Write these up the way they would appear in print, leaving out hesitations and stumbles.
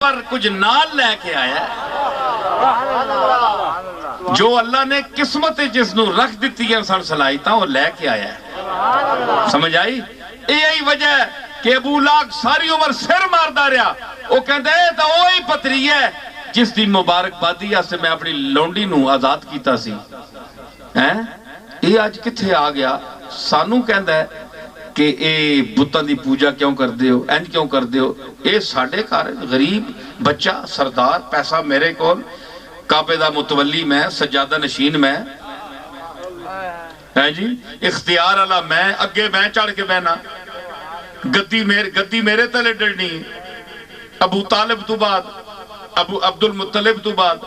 پر کچھ نال لے کے آیا جو اللہ نے قسمت جس نو رکھ دیتی ہے سن صلاحیتاں وہ لے کے آیا ہے. سمجھ آئی؟ یہی وجہ ہے کہ ابو لاغ ساری عمر سر ماردا رہا. وہ کہندا ہے تے وہی پتری ہے جس دی مبارک بادی سے میں اپنی لونڈی نو آزاد کیتا سی. یہ آج کتھے آ گیا؟ سانو کہندا ہے کہ اے بتاں دی پوجا کیوں کر دے ہو، اینج کیوں کر دے ہو. اے ساڑھے کار غریب بچہ سردار پیسہ میرے کول، کعبے دا متولی میں، سجادہ نشین میں، جی اختیار اللہ میں، اگے میں چڑھ کے بہنا، گدی میرے تلے ڈڑنی، ابو طالب تو بعد، ابو عبد المطلب تو بعد.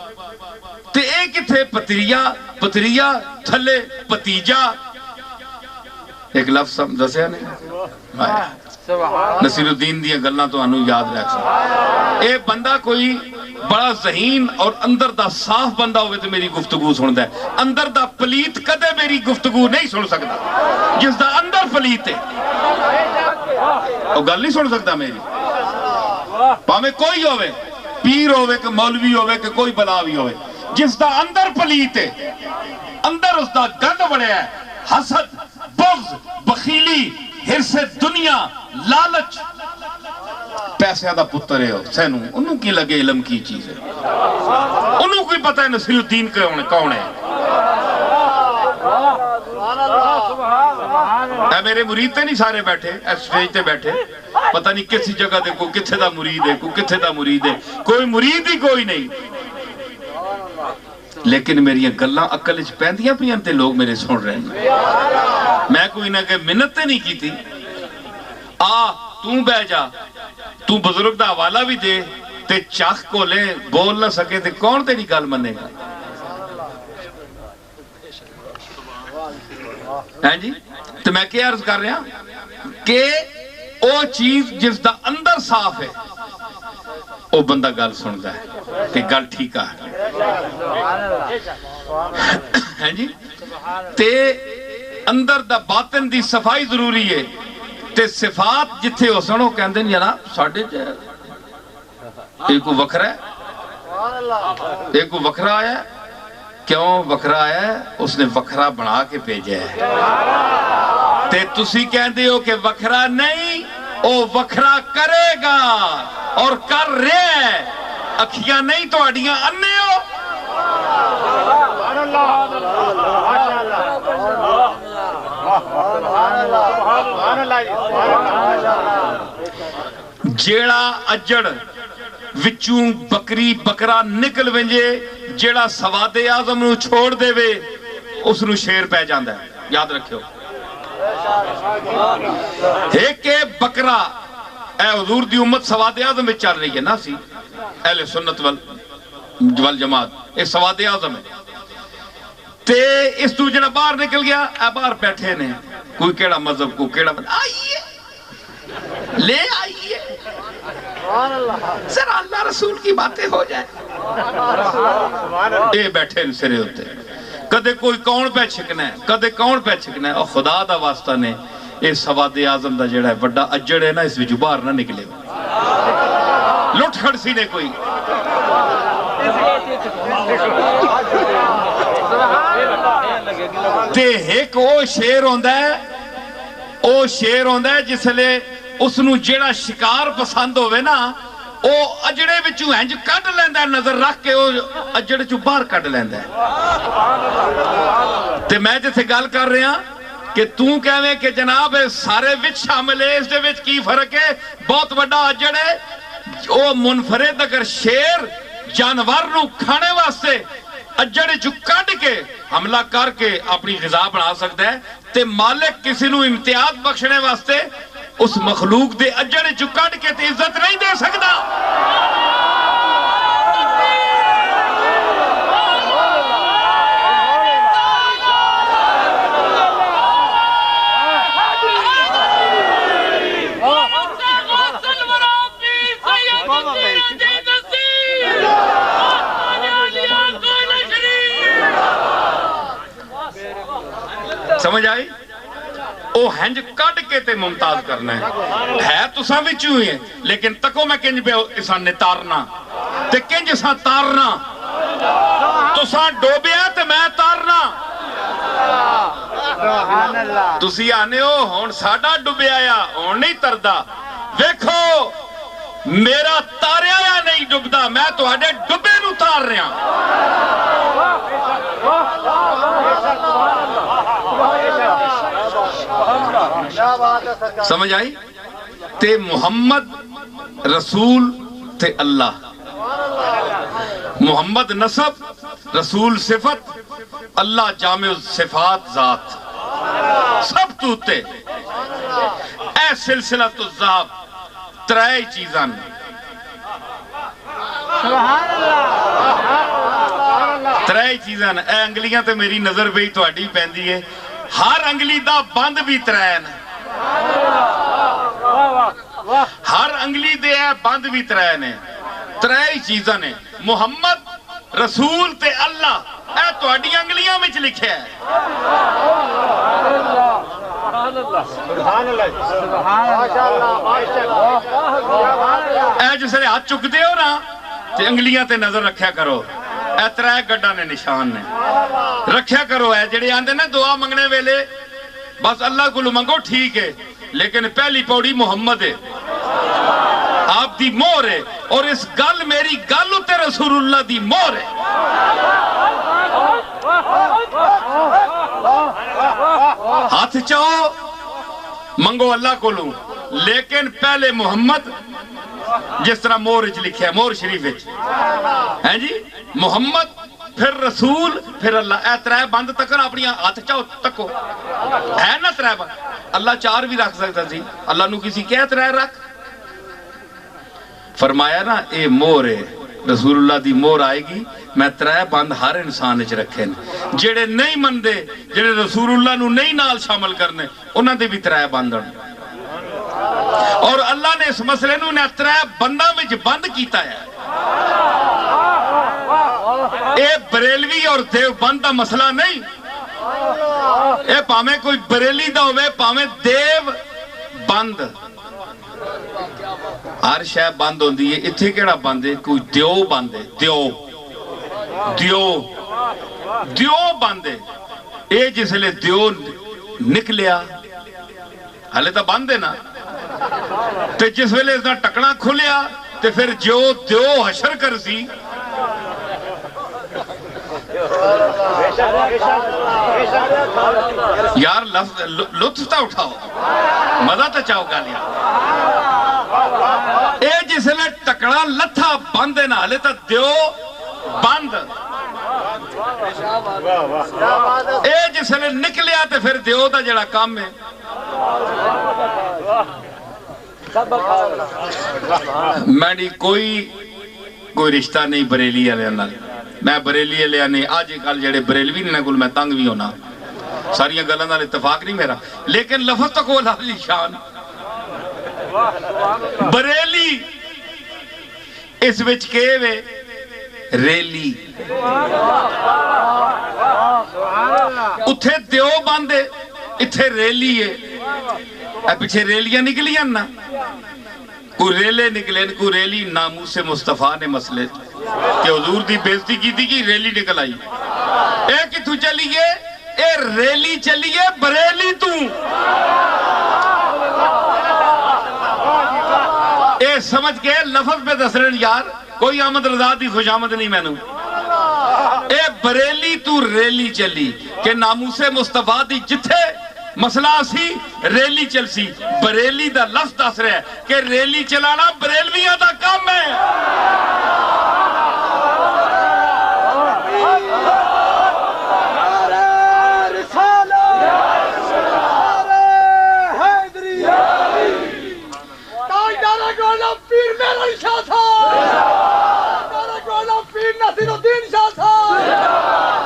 تے اے کتھے پتریہ تھلے پتیجہ. ایک لفظ دسیا نہیں نصیر الدین دیا گلنا تو انہوں یاد رکھ سکتا. اے بندہ کوئی بڑا ذہین اور اندر دا صاف بندہ ہوئے تو میری گفتگو سن دے. اندر دا پلیت کدے میری گفتگو نہیں سن سکتا. جس دا اندر پلیت ہے وہ گل نہیں سن سکتا میری. پاہمیں کوئی ہوئے، پیر ہوئے کہ مولوی ہوئے کہ کوئی بلاوی ہوئے، جس دا اندر پلیت ہے، اندر اس دا گند بڑے ہے، حسد، بغض، بخیلی، حرص دنیا، لالچ، پیسے دا پتر ہے سینوں انہوں کی لگے علم کی چیز ہے. انہوں کو پتہ ہے نصیر الدین کون ہے. اے میرے مرید تے نہیں سارے بیٹھے، اے سٹیج تے بیٹھے، پتہ نہیں کسی جگہ دے کوئی کتھے دا مرید ہے، کوئی کتھے دا مرید ہے، کوئی مرید ہی کوئی نہیں. لیکن میری گلاں عقل وچ پیندیاں پیاں تے لوگ میرے سن رہے ہیں. میں کوئی نہ کہ منت تے نہیں کی تھی. تو بہ جا، تو بزرگ دا حوالہ بھی دے تے چاک کو لے بول نہ سکے تے کون تیری گل منے گا؟ ہیں جی تو میں کیا عرض کر رہا کہ او چیز جس دا اندر صاف ہے او بندہ گل سندا ہے کہ گل ٹھیک ہے. ہیں جی تے اندر دا باطن دی صفائی ضروری ہے. تے صفات جتھے ہو سنو کہندے ہیں جناب ساڑھے ایک وکھرا ہے، ایک وکھرا آیا ہے. کیوں وکھرا آیا ہے؟ اس نے وکھرا بنا کے بھیجا ہے. تے تسی کہندے ہو کہ وکھرا نہیں، او وکھرا کرے گا اور کر رہے ہیں. اکھیاں نہیں تو اڈیاں انے ہو. جیڑا اجڑ وچوں بکری بکرا نکل ونجے، جیڑا سواد اعظم نو چھوڑ دے وے اس نو شیر پہ جاندہ ہے. یاد رکھو ایک بکرا اے حضور دی امت سواد اعظم میں چل رہی ہے نا. سی اہل سنت والجماعت ایک سواد اعظم ہے. تے اس تو جنہ باہر نکل گیا، اے باہر بیٹھے نے، کوئی کیڑا مذہب کو کیڑا آئیے لے آئیے ذرا اللہ رسول کی باتیں ہو جائے. اے بیٹھے سرے ہوتے کدے کوئی کون پہ چھکنا ہے، کدے کون پہ چھکنا ہے. اور خدا دا واسطہ نے اے سواد اعظم دا جڑا ہے بڑا اجڑ ہے نا، اس وچ باہر نہ نکلے. لٹ کھڑ سی نے کوئی تے ایک او شیر ہوندہ ہے، او شیر ہوندہ ہے جس لئے اس نو جیڑا شکار پسند ہوئے نا او اجڑے وچوں ہنج کٹ لیندہ ہے، نظر رکھ کے او اجڑے چوں باہر کٹ لیندہ ہے. تے میں جیسے گل کر رہے ہیں کہ توں کہویں کہ جناب سارے وچ شامل ہے، اس دے وچ کی فرق ہے؟ بہت بڑا اجڑ ہے او منفرد اگر شیر جانور نو کھانے واسطے اجڑے چو کٹ کے حملہ کر کے اپنی غذا بنا سکتا ہے. تے مالک کسی نو امتیاز بخشنے واسطے اس مخلوق دے اجڑے چو کٹ کے تے عزت نہیں دے سکتا. سمجھ آئی؟ او ہنج کٹ کے تے ممتاز کرنا ہے تساں وچوں ہی ہے لیکن تکو میں کنج پہ اساں نے تارنا تے کنج اساں تارنا تساں ڈوبیا تے میں تارنا تسی آنے ہو ہون ساڈا ڈوبیا یا ہون نہیں تردا ویکھو میرا تاریا یا نہیں ڈبدا میں تو آڈے ڈبے نو تار رہا سمجھ آئی تے محمد رسول تے اللہ محمد نسب رسول صفت اللہ جامع صفات ذات سب توتے اے سلسلہ تو ذاب ترائے چیزاں ترائے چیزاں اے انگلیاں تے میری نظر بھی تو اڈی پہندی ہے ہر انگلی دا بند بھی ترائے ہر انگلی دے اے بند بھی ترائے نے ترائے چیزاں نے محمد رسول تے اللہ اے تو اڈی انگلیاں میں لکھے ہے اے جسے ہاتھ چک دے ہو نا تے انگلیاں تے نظر رکھیا کرو اے ترائے گڈا نے نشان نے رکھیا کرو اے جڑے آندے نا دعا منگنے ویلے بس اللہ کو منگو ٹھیک ہے لیکن پہلی پوڑی محمد ہے آپ دی مور ہے اور اس گل میری گل تے رسول اللہ دی مور ہے ہاتھ چاہو منگو اللہ کو لوں لیکن پہلے محمد جس طرح مور لکھیا ہے مور شریف ہے جی محمد پھر رسول پھر اللہ اے ترائے بند تکن اپنی ہاتھ چاہو تکو ہے نا ترائے بند اللہ چار بھی رکھ سکتا تھی اللہ نو کسی کہہ ترائے رکھ فرمایا نا اے مور ہے رسول اللہ دی مور آئے گی میں ترائے بند ہر انسان اچھ رکھیں جڑے نہیں من دے جڑے رسول اللہ نو نہیں نال شامل کرنے انہاں دے بھی ترائے بند اور اللہ نے اس مسئلے نو نے ترائے بندہ میں بند کیتا ہے اے بریلوی اور دیو بند دا مسئلہ نہیں اے پامیں کوئی بریلی دا ہوئے پامیں دیو بند ہر شے بند ہوندی ہے اتھے کیڑا بند ہے کوئی دیو بند ہے دیو بند ہے اے جس لئے دیو نکلیا حالے تا بند ہے نا تے جس ویلے اس نے ٹکڑا کھولیا تے پھر جو دیو حشر کر سی یار لطف تا اٹھاؤ مزہ تا چاہو گا لیا اے جس لئے ٹکڑا لتھا بند ہے نا حالے تا دیو بند اے جس لئے نکلیا تے پھر دیو دا جڑا کام ہے میں کوئی رشتہ نہیں بریلی علیہ میں بریلی علیہ نہیں آج کل جڑے بریلوی نہیں نکل میں تنگ بھی ہونا ساریاں گلوں نال اتفاق نہیں میرا لیکن لفظ تک وہ لالی شان بریلی اس وچ کے وے ریلی اتھے دیو باندے اتھے ریلی ہے پیچھے ریلیاں نکلیاں نا کوئی ریلے نکلیں کوئی ریلی ناموس مصطفیٰ نے مسئلے کہ حضور دی بیزتی کی تھی کہ ریلی نکل آئی اے کتھو چلیے اے ریلی چلیے بریلی تو اے سمجھ کے لفظ پہ دسرن یار کوئی آمد رضا دی خوش آمد نہیں میں نوں اے بریلی تو ریلی چلی کہ ناموس مصطفیٰ دی جتھے مسئلہ سی ریلی چل سی بریلی دا لفظ دس رہے کہ ریلی چلانا بریلویاں دا کام ہے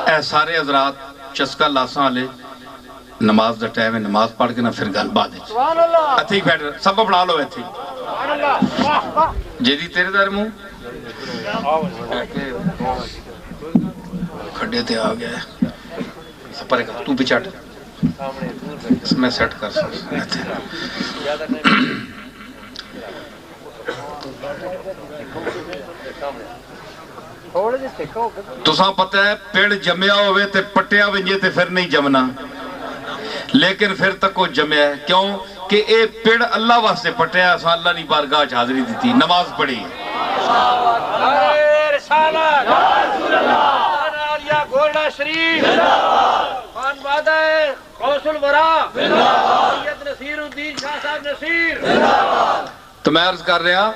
اے سارے حضرات چسکا لاساں لے نماز دا ٹائم ہے نماز پڑھ کے نہ پھر گل بعد ہے اتھی بیٹھ سب بڑھا لو اتھی جیدی تیرے دار موں کھڑے تے آ گیا ہے سپر کا تو پچھاٹ میں سیٹ کر سکتا تساں پتہ ہے پیڑ جمیا ہوئے تے پٹیا ونجے تے پھر نہیں جمنا، لیکن پھر تک وہ جمیا ہے کیوں کہ اے پیڑ اللہ واسطے پٹیا، اساں اللہ نہیں بارگاہ چ حاضری دیتی، نماز پڑھی، گولڈا شریف خان بادہ غوث الورا سید نصیر الدین شاہ صاحب نصیر۔ تو میں عرض کر رہا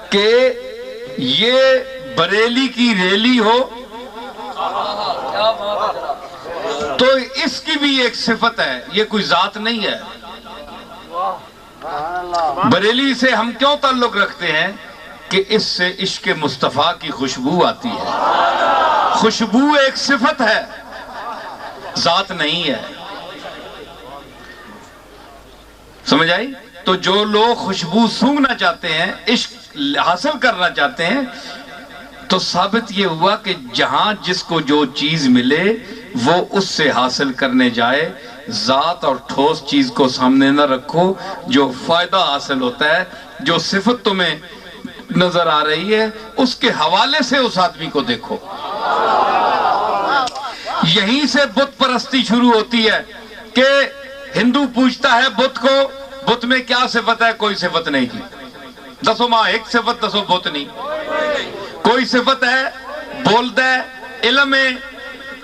کہ یہ بریلی کی ریلی ہو تو اس کی بھی ایک صفت ہے، یہ کوئی ذات نہیں ہے۔ بریلی سے ہم کیوں تعلق رکھتے ہیں کہ اس سے عشق مصطفیٰ کی خوشبو آتی ہے، خوشبو ایک صفت ہے، ذات نہیں ہے، سمجھ آئی؟ تو جو لوگ خوشبو سونگنا چاہتے ہیں، عشق حاصل کرنا چاہتے ہیں، تو ثابت یہ ہوا کہ جہاں جس کو جو چیز ملے وہ اس سے حاصل کرنے جائے، ذات اور ٹھوس چیز کو سامنے نہ رکھو، جو فائدہ حاصل ہوتا ہے، جو صفت تمہیں نظر آ رہی ہے، اس کے حوالے سے اس آدمی کو دیکھو۔ یہیں سے بت پرستی شروع ہوتی ہے کہ ہندو پوچھتا ہے بت کو، بت میں کیا صفت ہے؟ کوئی صفت نہیں کی، دسو ماں ایک صفت دسو بت نہیں، کوئی صفت ہے بول دے، علم ہے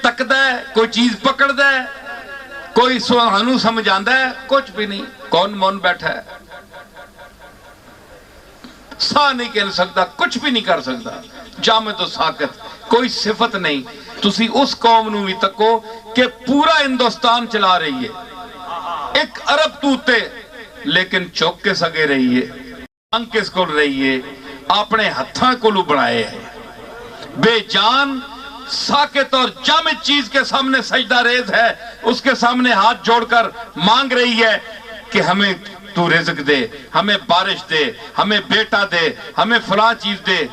تک دے، کوئی چیز پکڑ دے، کوئی سوہانو سمجھان دے، کچھ بھی نہیں، کون مون بیٹھا ہے، سا نہیں کہہ سکتا، کچھ بھی نہیں کر سکتا، جامد و ساکت، کوئی صفت نہیں۔ تسی اس قوم نو بھی تکو کہ پورا ہندوستان چلا رہی ہے، ایک عرب توتے لیکن چوک کے سگے رہی ہے، انگ کس کو رہی ہے، اپنے ہتھاں کو لو بڑھائے ہیں، بے جان ساکت اور جامد چیز کے سامنے سجدہ ریز ہے، اس کے سامنے ہاتھ جوڑ کر مانگ رہی ہے کہ ہمیں تو رزق دے، ہمیں بارش دے، ہمیں بیٹا دے، ہمیں فلاں چیز دے۔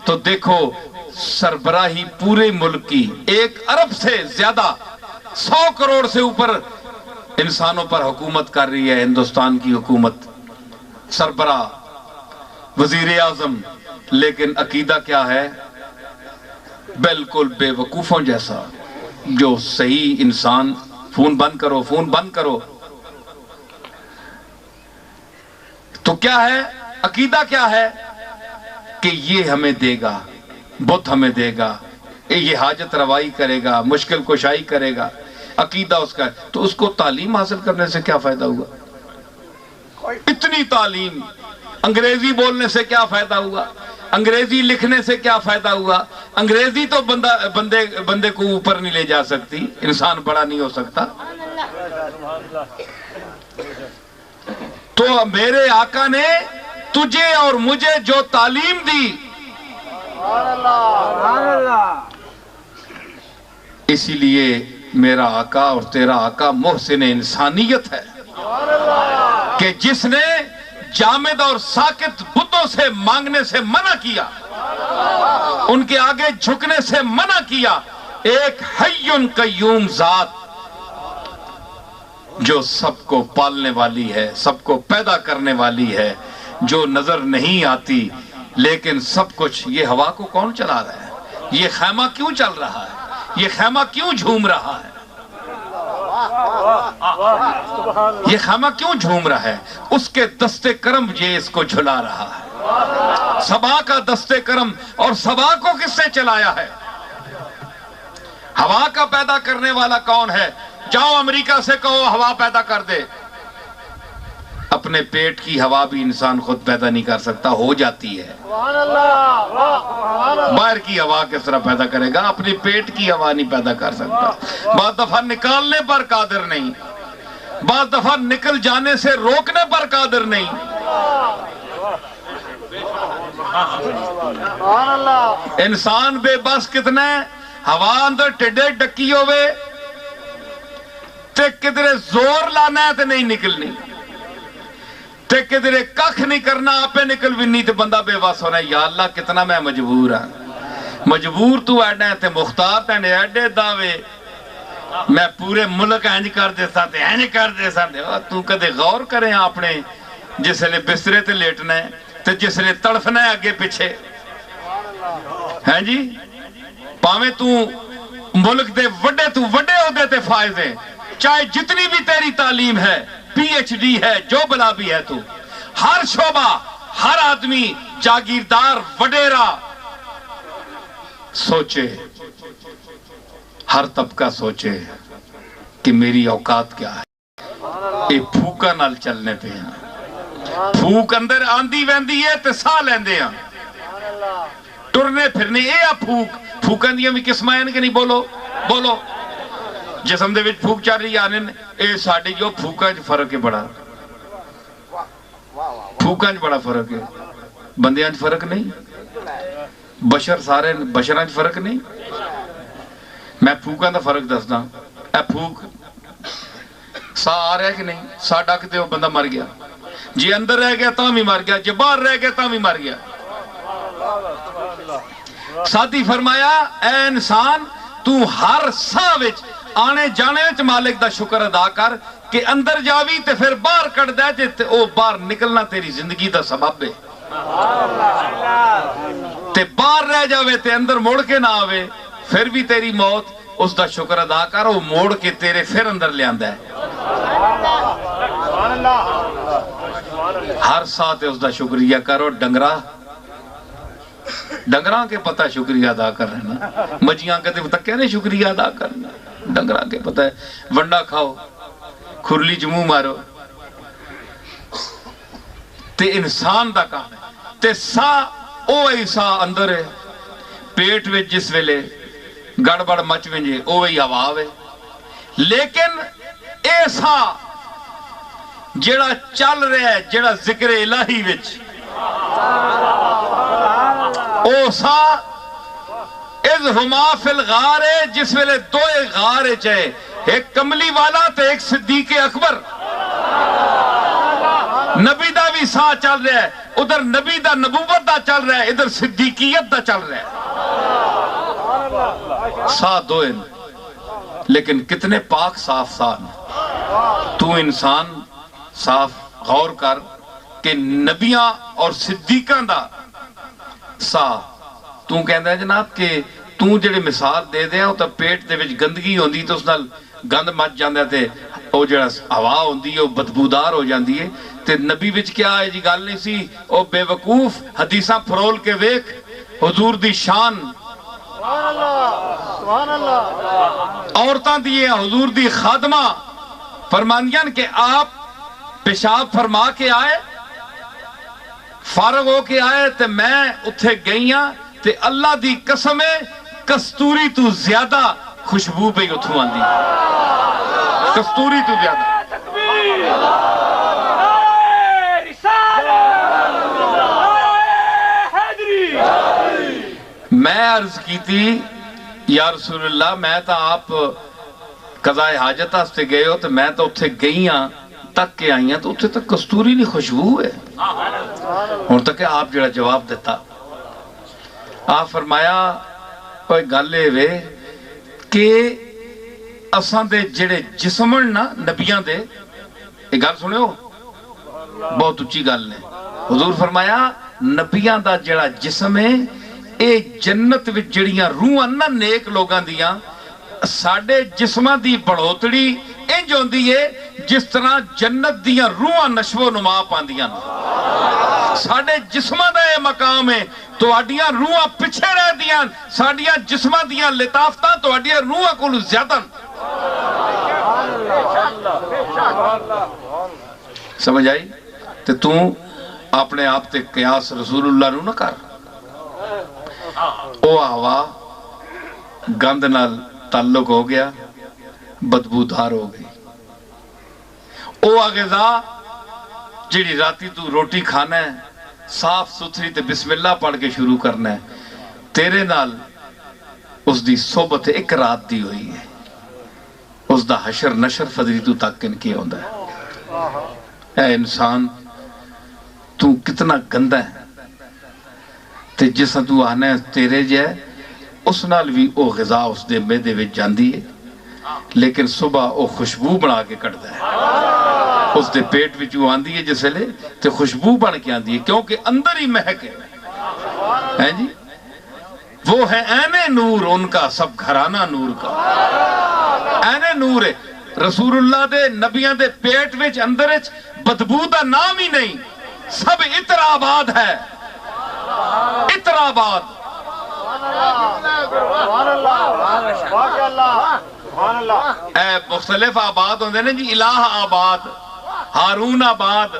تو دیکھو سربراہی پورے ملک کی، ایک ارب سے زیادہ، 100 کروڑ سے اوپر انسانوں پر حکومت کر رہی ہے ہندوستان کی حکومت، سربراہ، وزیر اعظم، لیکن عقیدہ کیا ہے؟ بالکل بے وقوفوں جیسا۔ جو صحیح انسان، فون بند کرو، فون بند کرو، تو کیا ہے عقیدہ؟ کیا ہے کہ یہ ہمیں دے گا، بت ہمیں دے گا، یہ حاجت روائی کرے گا، مشکل کشائی کرے گا، عقیدہ اس کا ہے۔ تو اس کو تعلیم حاصل کرنے سے کیا فائدہ ہوا؟ اتنی تعلیم، انگریزی بولنے سے کیا فائدہ ہوا؟ انگریزی لکھنے سے کیا فائدہ ہوا؟ انگریزی تو بندے کو اوپر نہیں لے جا سکتی، انسان بڑا نہیں ہو سکتا۔ تو میرے آقا نے تجھے اور مجھے جو تعلیم دی، اسی لیے میرا آقا اور تیرا آقا محسن انسانیت ہے کہ جس نے جامد اور ساکت بتوں سے مانگنے سے منع کیا، ان کے آگے جھکنے سے منع کیا، ایک حی قیوم ذات جو سب کو پالنے والی ہے، سب کو پیدا کرنے والی ہے، جو نظر نہیں آتی لیکن سب کچھ۔ یہ ہوا کو کون چلا رہا ہے؟ یہ خیمہ کیوں چل رہا ہے؟ یہ خیمہ کیوں جھوم رہا ہے؟ یہ خیمہ کیوں جھوم رہا ہے؟ اس کے دست کرم یہ اس کو جھلا رہا ہے، صبا کا دست کرم۔ اور صبا کو کس سے چلایا ہے؟ ہوا کا پیدا کرنے والا کون ہے؟ جاؤ امریکہ سے کہو ہوا پیدا کر دے، اپنے پیٹ کی ہوا بھی انسان خود پیدا نہیں کر سکتا، ہو جاتی ہے۔ باہر کی ہوا کس طرح پیدا کرے گا؟ اپنے پیٹ کی ہوا نہیں پیدا کر سکتا، بعض دفعہ نکالنے پر قادر نہیں، بعض دفعہ نکل جانے سے روکنے پر قادر نہیں۔ انسان بے بس کتنے، ہوا اندر ٹڈے ڈکی ہوئے تے کدھرے زور لانا ہے تے نہیں نکلنی، تے کدھرے کخ نہیں کرنا آپے نکل بھی نہیں، تے بندہ بے بس ہونا ہے، یا اللہ کتنا میں مجبور ہاں، مجبور تو ایڈا ہے تے مختار تے ایڈے دعوے، میں پورے ملک انج کر دے سا تے انج کر دے سا تے تو کدے غور کریں اپنے جس لے بسترے تے لیٹنا ہے تے جس لے تڑفنا ہے اگے پیچھے ہیں جی پاویں تو ملک دے وڈے تو وڈے عہدے تے فائز ہیں چاہے جتنی بھی تیری تعلیم ہے پی ایچ ڈی ہے جو بلا بھی ہے تو ہر شعبہ ہر آدمی جاگیردار وڈیرا سوچے ہر طبقہ سوچے کہ میری اوقات کیا ہے یہ پھوکا نال چلنے پہ ہیں پھوک اندر آندی ویندی ہے تے ساہ لیندے ہیں ٹرنے پھرنے اے پھوک پھوکن دیا بھی قسمیں کہ نہیں بولو بولو جسم دے وچ پھوک چل رہی آنے اے ساڑی جو پھوکاں جو فرق ہے بڑا پھوکاں جو بڑا فرق ہے بندیاں جو فرق نہیں بشر سارے بشراں جو فرق نہیں میں پھوکاں دا فرق دسدا اے پھوک سا آ رہا ہے کہ نہیں سا ڈکتے ہو بندہ مر گیا جی اندر رہ گیا تاں بھی مر گیا جی باہر رہ گیا تاں بھی مر گیا ساتھی فرمایا اے انسان تو ہر سا وچ آنے جانے وچ مالک دا شکر ادا کر کہ اندر جاوی تے پھر باہر کٹ دے جے تے او باہر نکلنا تیری زندگی دا سبب ہے تے باہر رہ جاوے تے اندر موڑ کے نہ آوے پھر بھی تیری موت اس دا شکر ادا کر وہ موڑ کے تیرے پھر اندر لے آندہ ہے ہر ساتھ اس دا شکریہ کرو ڈنگراں کے پتہ شکریہ ادا کر رہے نا مجیاں کہتے ہیں تک کہنے شکریہ ادا کرنا ڈنگراں کے پتہ ہے ونڈا کھاؤ کھرلی جموں مارو تے انسان دا کام ہے تے سا او ایسا اندر ہے پیٹ میں جس ویلے گڑبڑ مچ ونجے او وہی ہوا ہوئے لیکن ایسا جڑا چل رہا ہے جڑا ذکر الہی وچ او سا اذ ہما فی الغار ہے جس ویلے دو غار چاہے ایک کملی والا تے ایک صدیق اکبر نبی دا بھی سا چل رہا ہے ادھر نبی دا نبوت دا چل رہا ہے ادھر صدیقیت دا چل رہا ہے سا دو ان لیکن کتنے پاک صاف سان تو انسان صاف غور کر کہ نبیاں اور صدیقاں دا سا تو کہندہ ہے جناب کہ تو جڑے مثال دے دیا تو پیٹ دے وچ گندگی ہوندی تو اس نال گند مچ جاندہ تے او جڑا ہوا ہوندی ہے وہ بدبودار ہو جاندی ہے تے نبی وچ کیا ہے جی گل نہیں سی او بے وقوف حدیثاں پھرول کے ویک حضور دی شان عورتاں دیئے حضور دی خادمہ فرماندیاں کہ آپ پیشاب فرما کے آئے فارغ ہو کے آئے تے میں اتھے گئیاں تے اللہ دی قسم کستوری تو زیادہ خوشبو پہ اتھو آن دی کستوری تو زیادہ میں عرض کی تھی یا رسول اللہ میں تا آپ قضاء حاجت ہستے گئے ہو تو میں تو اتھے گئیاں تک کے آئیاں تو اتھے تک کستوری نہیں خوشبو ہے اور تک آپ جڑا جواب دیتا آپ فرمایا کوئی گالے وے کہ اساں دے جڑے جسمن نا نبیاں دے ایک گال سنے ہو بہت اچھی گال نے حضور فرمایا نبیاں دا جڑا جسم ہے اے جنت وچ جڑیاں روحاں نا نیک لوگاں دیاں ساڑھے جسماں دی بڑھوتڑی انج ہوندی ہے جس طرح جنت دیاں روحاں نشو و نما پاندیاں ساڑھے جسماں دا یہ مقام ہے تو اڈیاں روحاں پچھے رہ دیاں ساڑھیاں جسماں دیاں لطافتاں تو اڈیاں روحاں کو زیادہ سمجھ آئی تو تو اپنے آپ تے قیاس رسول اللہ نو نہ کر او ہوا گند نال تعلق ہو گیا بدبودار ہو گئی او غذا جڑی راتی تو روٹی کھانا ہے صاف ستھری تے بسم اللہ پڑھ کے شروع کرنا ہے تیرے نال اس دی صحبت ایک رات دی ہوئی ہے اس دا حشر نشر فضری تو تک ان کی ہوندہ ہے اے انسان تو کتنا گندہ ہے تے جسا تو آنا ہے تیرے جائے اس نال بھی او غذا اس دے میدے وچ جاندی ہے لیکن صبح وہ خوشبو بنا کے کٹتا ہے، اس دے پیٹ وچوں آندی ہے جس لے تے خوشبو بن کے آندی ہے، کیونکہ اندر ہی مہک ہے جی۔ وہ ہے عین نور، ان کا سب گھرانہ نور کا عین نور ہے۔ رسول اللہ دے نبیاں دے پیٹ وچ اندر وچ بدبو دا نام ہی نہیں، سب عطر آباد ہے، عطر آباد۔ اے مختلف آباد ہوندے نے جی، الہ آباد، ہارون آباد،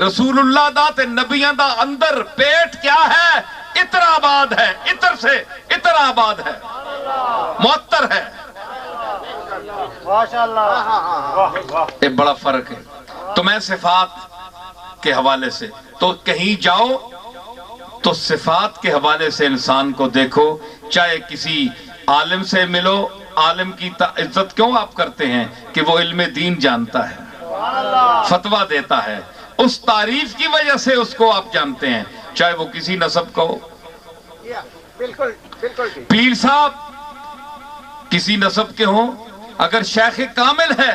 رسول اللہ دا تے نبیاں دا اندر پیٹ کیا ہے؟ عطر آباد ہے، عطر سے عطر آباد ہے، معطر ہے۔ ایک بڑا فرق ہے۔ تو میں صفات کے حوالے سے تو کہیں جاؤ تو صفات کے حوالے سے انسان کو دیکھو، چاہے کسی عالم سے ملو، عالم کی عزت کیوں آپ کرتے ہیں کہ وہ علم دین جانتا ہے، فتویٰ دیتا ہے، اس تعریف کی وجہ سے اس کو آپ جانتے ہیں، چاہے وہ کسی نسب کا ہو۔ پیر صاحب کسی نسب کے ہوں، اگر شیخ کامل ہے،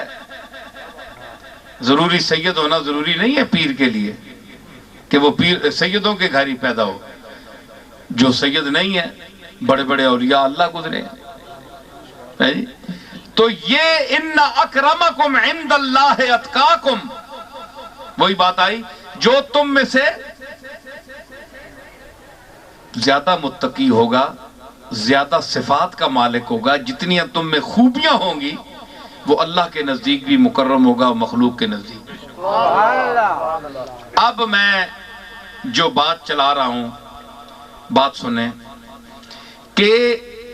ضروری سید ہونا ضروری نہیں ہے پیر کے لیے کہ وہ پیر سیدوں کے گھر ہی پیدا ہو، جو سید نہیں ہے بڑے بڑے اولیاء اللہ گزرے ہیں۔ تو یہ ان اکرمکم عند اللہ اتقاکم، وہی بات آئی، جو تم میں سے زیادہ متقی ہوگا، زیادہ صفات کا مالک ہوگا، جتنی تم میں خوبیاں ہوں گی، وہ اللہ کے نزدیک بھی مکرم ہوگا، مخلوق کے نزدیک بھی۔ اب میں جو بات چلا رہا ہوں، بات سنیں کہ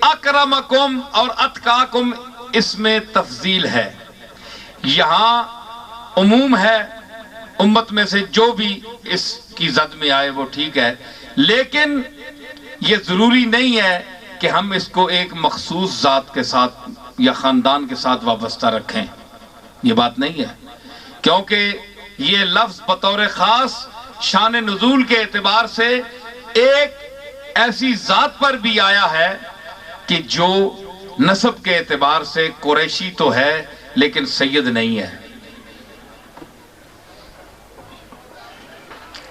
اکرمکم اور اتقاکم اس میں تفضیل ہے، یہاں عموم ہے، امت میں سے جو بھی اس کی زد میں آئے وہ ٹھیک ہے، لیکن یہ ضروری نہیں ہے کہ ہم اس کو ایک مخصوص ذات کے ساتھ یا خاندان کے ساتھ وابستہ رکھیں، یہ بات نہیں ہے، کیونکہ یہ لفظ بطور خاص شان نزول کے اعتبار سے ایک ایسی ذات پر بھی آیا ہے کہ جو نسب کے اعتبار سے قریشی تو ہے لیکن سید نہیں ہے۔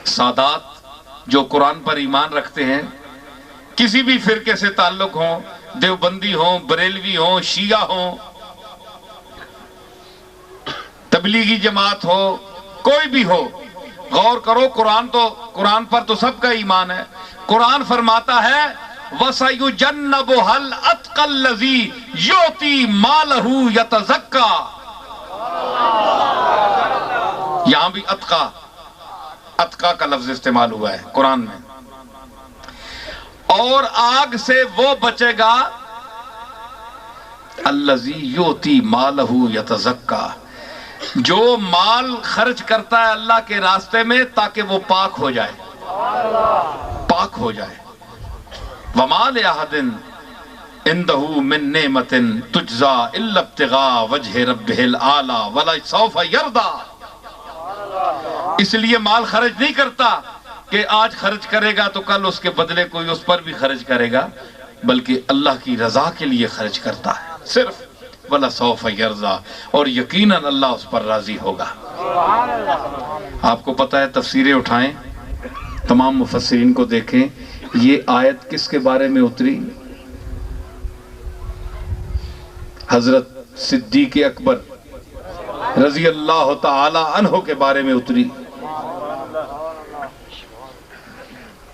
سادات جو قرآن پر ایمان رکھتے ہیں، کسی بھی فرقے سے تعلق ہوں، دیوبندی ہوں، بریلوی ہوں، شیعہ ہوں، تبلیغی جماعت ہو، کوئی بھی ہو، غور کرو، قرآن پر تو سب کا ایمان ہے۔ قرآن فرماتا ہے وَسَيُجَنَّبُهَا الْأَتْقَى الَّذِي يُؤْتِي مَالَهُ يَتَزَكَّى، یہاں بھی اتقا کا لفظ استعمال ہوا ہے قرآن میں۔ اور آگ سے وہ بچے گا الذی یؤتی مالہ یتزکا، جو مال خرچ کرتا ہے اللہ کے راستے میں تاکہ وہ پاک ہو جائے، پاک ہو جائے۔ وما لأحد عنده من نعمة تجزى الا ابتغاء وجه ربه الأعلى ولسوف يرضى، اس لیے مال خرچ نہیں کرتا کہ آج خرچ کرے گا تو کل اس کے بدلے کوئی اس پر بھی خرچ کرے گا، بلکہ اللہ کی رضا کے لیے خرچ کرتا ہے صرف، وَلَسَوْفَ يَرْضَى، اور یقیناً اللہ اس پر راضی ہوگا۔ آپ کو پتہ ہے، تفسیریں اٹھائیں، تمام مفسرین کو دیکھیں، یہ آیت کس کے بارے میں اتری؟ حضرت صدیق اکبر رضی اللہ تعالی عنہ کے بارے میں اتری۔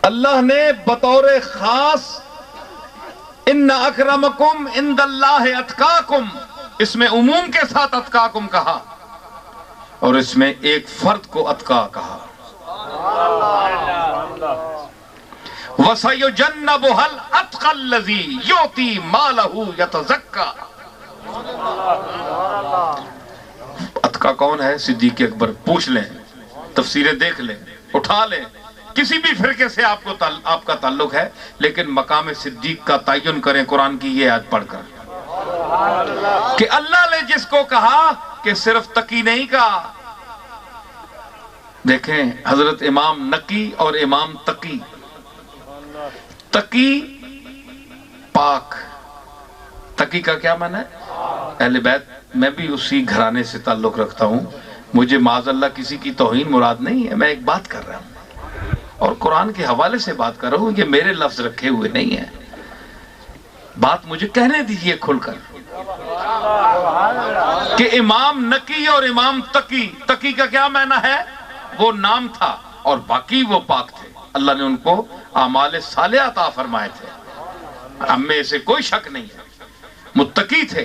اللہ نے بطور خاص ان اکرمکم عند اللہ اتقاکم، اس میں عموم کے ساتھ اتقاکم کہا، اور اس میں ایک فرد کو اتقا کہا۔ وَسَيُجَنَّبُهَا الْأَتْقَى الَّذِي يُؤْتِي مَالَهُ يَتَزَكَّى، اتقا کون ہے؟ صدیق اکبر۔ پوچھ لیں، تفسیریں دیکھ لیں، اٹھا لیں، کسی بھی فرقے سے آپ کا تعلق ہے، لیکن مقام صدیق کا تعین کریں قرآن کی یہ آیت پڑھ کر کہ اللہ نے جس کو کہا کہ صرف تقی نہیں کہا۔ دیکھیں حضرت امام نقی اور امام تقی، تقی پاک، تقی کا کیا معنی ہے؟ اہل بیت میں بھی اسی گھرانے سے تعلق رکھتا ہوں، مجھے معاذ اللہ کسی کی توہین مراد نہیں ہے، میں ایک بات کر رہا ہوں اور قرآن کے حوالے سے بات کر رہا ہوں، یہ میرے لفظ رکھے ہوئے نہیں ہیں، بات مجھے کہنے دیجئے کھل کر کہ امام نقی اور امام تقی، تقی کا کیا معنی ہے؟ وہ نام تھا اور باقی وہ پاک تھے، اللہ نے ان کو اعمال صالحہ عطا فرمائے تھے، ہم میں سے کوئی شک نہیں ہے، متقی تھے،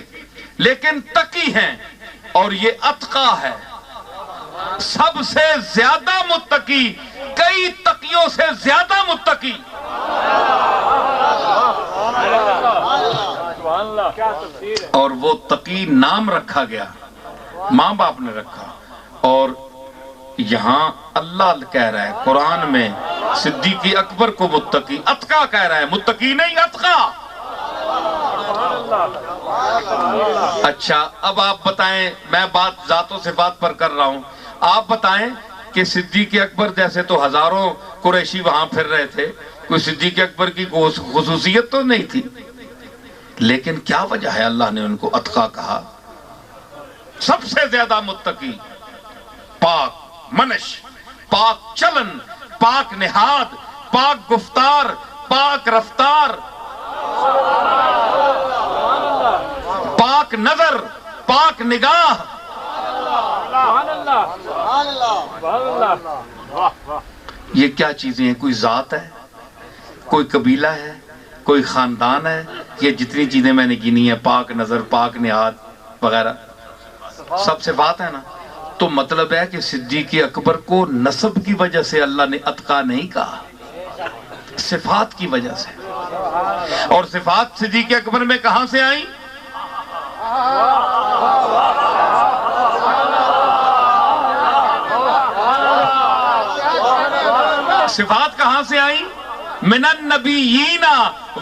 لیکن تقی ہیں اور یہ اتقا ہے، سب سے زیادہ متقی، کئی تقیوں سے زیادہ متقی۔ اور وہ تقی نام رکھا گیا، ماں باپ نے رکھا، اور یہاں اللہ کہہ رہا ہے قرآن میں صدیق اکبر کو متقی، اتقا کہہ رہا ہے، متقی نہیں اتقا۔ اچھا اب آپ بتائیں، میں بات ذات و صفات پر کر رہا ہوں، آپ بتائیں کہ صدیق اکبر جیسے تو ہزاروں قریشی وہاں پھر رہے تھے، کوئی صدیق اکبر کی خصوصیت تو نہیں تھی، لیکن کیا وجہ ہے اللہ نے ان کو اتقا کہا؟ سب سے زیادہ متقی، پاک منش، پاک چلن، پاک نہاد، پاک گفتار، پاک رفتار، پاک نظر، پاک نگاہ۔ یہ کیا چیزیں ہیں؟ کوئی ذات ہے، کوئی قبیلہ ہے، کوئی خاندان ہے؟ یہ جتنی چیزیں میں نے گنی ہیں، پاک نظر، پاک نہاد وغیرہ، سب صفات ہے نا؟ تو مطلب ہے کہ صدیق اکبر کو نسب کی وجہ سے اللہ نے اتقا نہیں کہا، صفات کی وجہ سے۔ اور صفات صدیق اکبر میں کہاں سے آئیں؟ صفات کہاں سے آئیں؟ من النبیین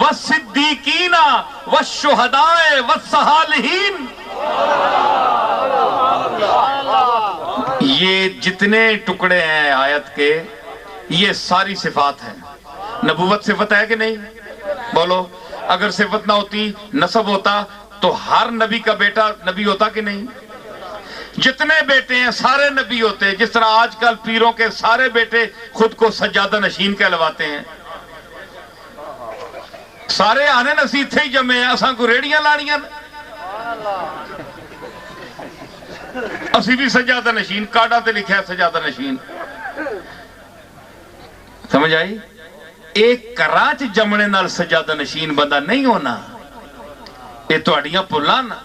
والصدیقین والشہداء والصالحین۔ یہ جتنے ٹکڑے ہیں آیت کے، یہ ساری صفات ہیں۔ نبوت صفت ہے کہ نہیں؟ بولو، اگر صفت نہ ہوتی، نسب ہوتا تو ہر نبی کا بیٹا نبی ہوتا کہ نہیں؟ جتنے بیٹے ہیں سارے نبی ہوتے، جس طرح آج کل پیروں کے سارے بیٹے خود کو سجادہ نشین کہلواتے ہیں، سارے آنے نصیب تھے ہی جمع ہیں، اساں کو ریڑیاں لانیاں، اسی بھی سجادہ نشین، کارڈا تے لکھا ہے سجادہ نشین، سمجھ آئی؟ ایک کراچ جمنے نال سجادہ نشین بندہ نہیں ہونا، یہ تواڈیاں پلانا،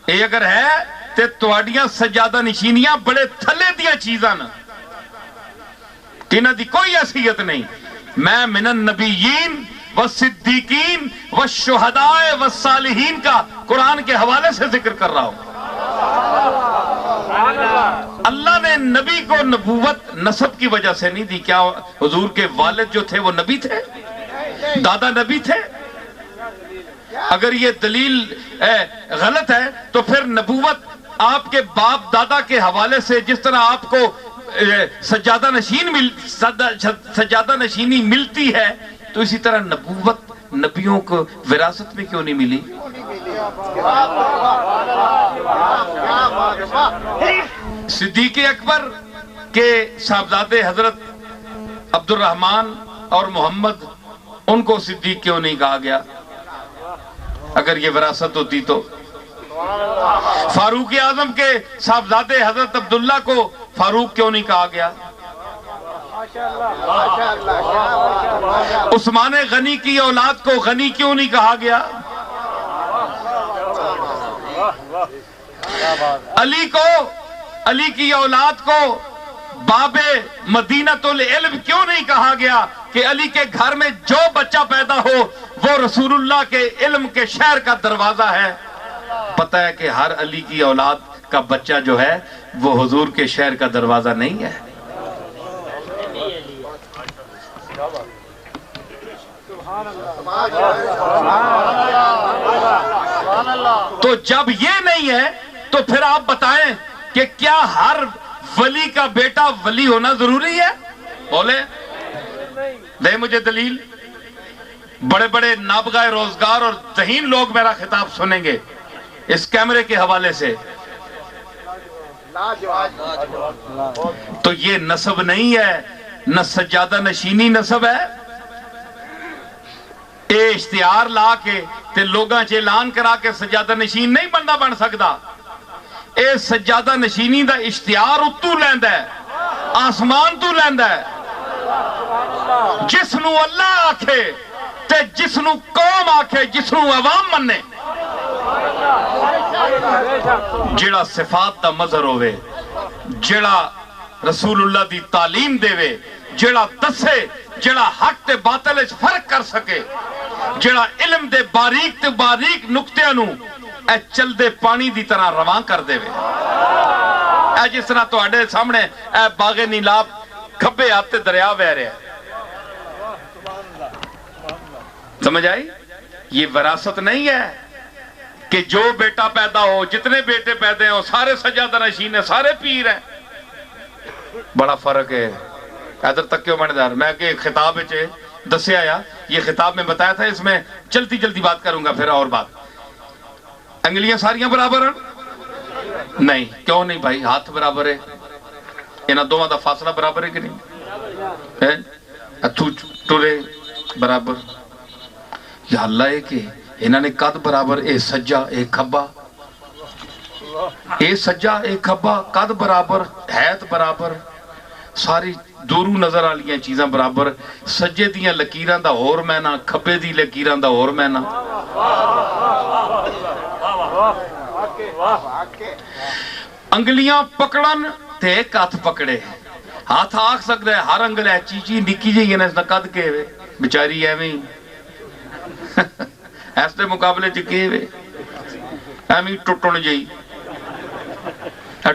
یہ اگر ہے تے تواڈیاں سجادہ نشینیاں بڑے تھلے دیاں چیزاں نا، انہاں دی کوئی حیثیت نہیں۔ میں من النبیین والصدیقین والشہداء والصالحین کا قرآن کے حوالے سے ذکر کر رہا ہوں۔ اللہ نے نبی کو نبوت نسب کی وجہ سے نہیں دی۔ کیا حضور کے والد جو تھے وہ نبی تھے؟ دادا نبی تھے؟ اگر یہ دلیل غلط ہے تو پھر نبوت آپ کے باپ دادا کے حوالے سے جس طرح آپ کو سجادہ نشینی ملتی ہے، تو اسی طرح نبوت نبیوں کو وراثت میں کیوں نہیں ملی؟ صدیق اکبر کے صاحبزادے حضرت عبد الرحمن اور محمد، ان کو صدیق کیوں نہیں کہا گیا اگر یہ وراثت ہوتی تو؟ فاروق اعظم کے صاحبزادے حضرت عبداللہ کو فاروق کیوں نہیں کہا گیا؟ عثمان غنی کی اولاد کو غنی کیوں نہیں کہا گیا؟ علی کی اولاد کو باب مدینۃ العلم کیوں نہیں کہا گیا کہ علی کے گھر میں جو بچہ پیدا ہو وہ رسول اللہ کے علم کے شہر کا دروازہ ہے؟ پتہ ہے کہ ہر علی کی اولاد کا بچہ جو ہے وہ حضور کے شہر کا دروازہ نہیں ہے۔ تو جب یہ نہیں ہے تو پھر آپ بتائیں کہ کیا ہر ولی کا بیٹا ولی ہونا ضروری ہے؟ بولے، دے مجھے دلیل۔ بڑے بڑے نابغہ روزگار اور ذہین لوگ میرا خطاب سنیں گے، اس کیمرے کے حوالے سے، تو یہ نسب نہیں ہے، نہ سجادہ نشینی نسب ہے۔ اے اشتہار لا کے تے لوگاں چ اعلان کرا کے سجادہ نشین نہیں بندہ بن سکتا۔ اے سجادہ نشینی دا اشتہار اتو لیندا ہے، آسمان تو لیندا ہے، جس نو اللہ آکھے تے جس نو قوم آکھے، جس نو عوام منے، جڑا صفات دا مظہر ہوئے، جڑا رسول اللہ دی تعلیم دے وے، جڑا دسے، جڑا حق تے باطل اچ فرق کر سکے، جڑا علم دے باریک تے باریک نقطیاں نو اے چل دے پانی دی طرح رواں کر دے وے۔ اے جس طرح تواڈے سامنے اے باغ نیلاب کھبے ہاتھ تے دریا بہہ رہا ہے، سمجھ آئی؟ یہ وراثت نہیں ہے کہ جو بیٹا پیدا ہو، جتنے بیٹے پیدا ہو سارے سجادہ نشین ہیں، سارے پیر ہیں۔ بڑا فرق ہے۔ ادھر تک کیوں مندار میں کہ خطاب ہے دسیا یا یہ خطاب میں بتایا تھا، اس میں جلدی جلدی بات کروں گا، پھر اور بات۔ انگلیاں ساریاں برابر ہیں؟ نہیں، کیوں نہیں بھائی؟ ہاتھ برابر ہے، انہاں دوواں دا فاصلہ برابر ہے کہ نہیں؟ اتھو ٹرے برابر، یا اللہ ہے کہ انہاں نے قد برابر، اے سجا اے کھبا، اے سجا اے کھبا، قد برابر، حیت برابر، ساری دورو نظر آلیاں چیزاں برابر، سجے دیاں لکیراں دا اور مینا، کھبے دی لکیراں دا اور مینا۔ انگلیاں پکڑن تے ایک ہاتھ پکڑے، ہاتھ آکھ سکتا ہے ہر انگل ہے چیچی نکی جی اس نے قد کے وے بچاری ایویں ایسے مقابلے چکے وے ایویں ٹوٹن جائی،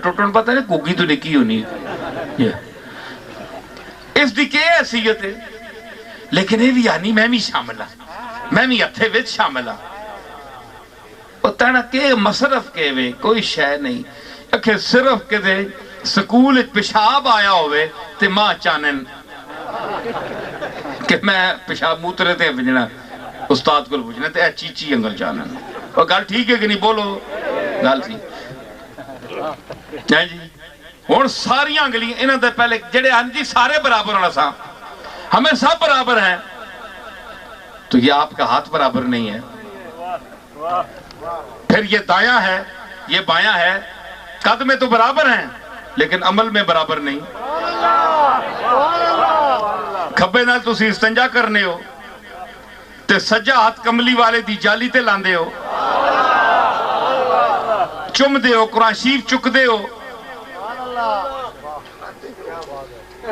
ٹوٹن پتہ ہے کوگی تو نکی ہونی ہے، اس دی کیا حیثیت ہے؟ لیکن یہ بھی آنی میں بھی شامل ہاں، میں بھی ہتھے وچ شامل ہاں۔ پتہ کہ مصرف کے وے کوئی شے نہیں، کہ صرف کہ دے سکول پیشاب آیا ہوئے تے ماں چانن کہ میں پیشاب موترے تے بجنا استاد کو بجنا تے اے چیچی انگل چانن۔ اور گل ٹھیک ہے کہ نہیں؟ بولو گل تھی جی۔ اور ساری انگلیاں انہاں دے پہلے جڑے ہن جی سارے برابر ہونا سا، ہمیں سب برابر ہیں، تو یہ آپ کا ہاتھ برابر نہیں ہے، پھر یہ دایاں ہے یہ بایاں ہے، قد میں تو برابر ہیں لیکن عمل میں برابر نہیں۔ کھبے نال تسی استنجا کرنے ہو تے سجا ہاتھ کملی والے دی جالی تے لاندے ہو، چم دے ہو، قرآن شریف چک دے ہو،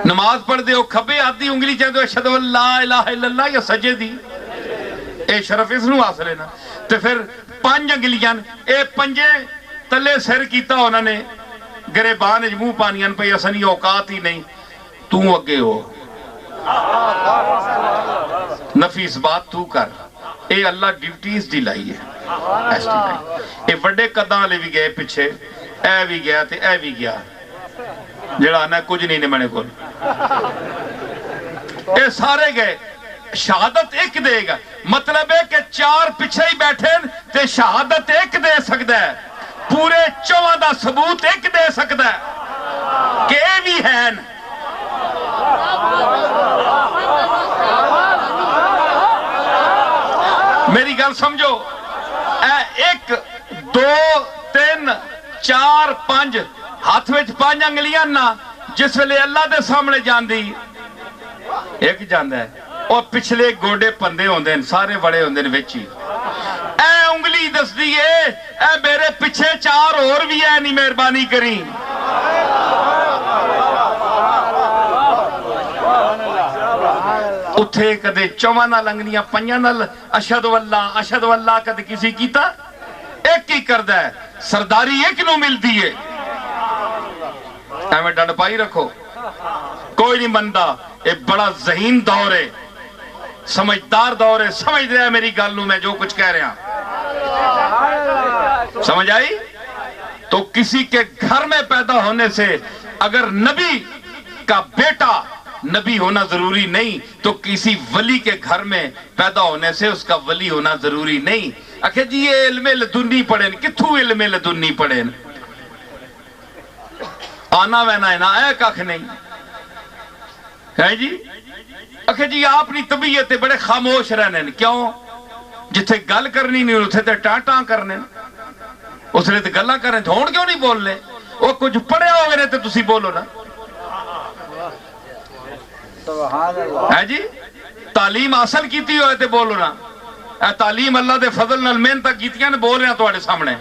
نماز پڑھ دے ہو، کھبے ہاتھ دی انگلی چاہتے ہو اشہدو اللہ الہ الا اللہ یا سجے دی، اے شرف اس نو حاصل ہے نا۔ تے پھر پانچ انگلیاں اے پنجے تلے سر کیتا انہوں نے گریبان منہ پانیاں پہ اسنی اوقات ہی نہیں، تو اگے ہو، نفی اس بات تو کر، اے اللہ ڈیوٹیز دی لائی ہے، اے وڈے قداں لے بھی گئے پیچھے، اے بھی گیا تے اے بھی گیا، جڑا نا کچھ نہیں نے میں نے کول، اے سارے گئے، شہادت ایک دے گا، مطلب ہے کہ چار پچھے ہی بیٹھے تے شہادت ایک دے سکتا ہے، پورے چواں دا ثبوت ایک دے سکتا ہے کہ اے بھی ہے۔ میری گل سمجھو، اے ایک دو تین چار پانچ ہاتھ وچ پانچ انگلیاں نا، جس ویلے اللہ دے سامنے جان دی ایک جاندہ ہے، اور پچھلے گوڑے پندے ہوندے ہیں، سارے بڑے ہوندے ہیں ویچی، اے انگلی دس دیئے اے میرے پچھے چار اور بھی ہے نہیں مہربانی کریں۔ اتھے کدے چواں نال انگلیاں پنجاں نال اشہدو اللہ کدے کسی کیتا ایک ہی کردہ ہے، سرداری ایک نو ملتی ہے، ایمیں ڈنڈ پائی رکھو، کوئی نہیں بندہ، ایک بڑا ذہین دور ہے، سمجھدار دور ہے، سمجھ رہا ہے میری گالوں میں جو کچھ کہہ رہے ہیں، سمجھ آئی؟ تو کسی کے گھر میں پیدا ہونے سے اگر نبی کا بیٹا نبی ہونا ضروری نہیں تو کسی ولی کے گھر میں پیدا ہونے سے اس کا ولی ہونا ضروری نہیں. آخر جی یہ علم لدنی پڑھیں کتھو علم لدنی پڑھیں آنا وینا ہے نا اے ککھ نہیں ہے جی. آخر جی آپ نے طبیعت بڑے خاموش رہنے کیوں جتھے گل کرنی نہیں اتھے تے ٹاں ٹاں کرنے اس نے تے گلاں کریں ہون کیوں نہیں بولنے وہ کچھ پڑھیا ہو گئے تے تسی بولو نا ہے جی. تعلیم حاصل کیتی ہوئے تے بولو نا اے تعلیم اللہ دے فضل نال محنت کیتیاں نے بول رہے ہیں تواڈے سامنے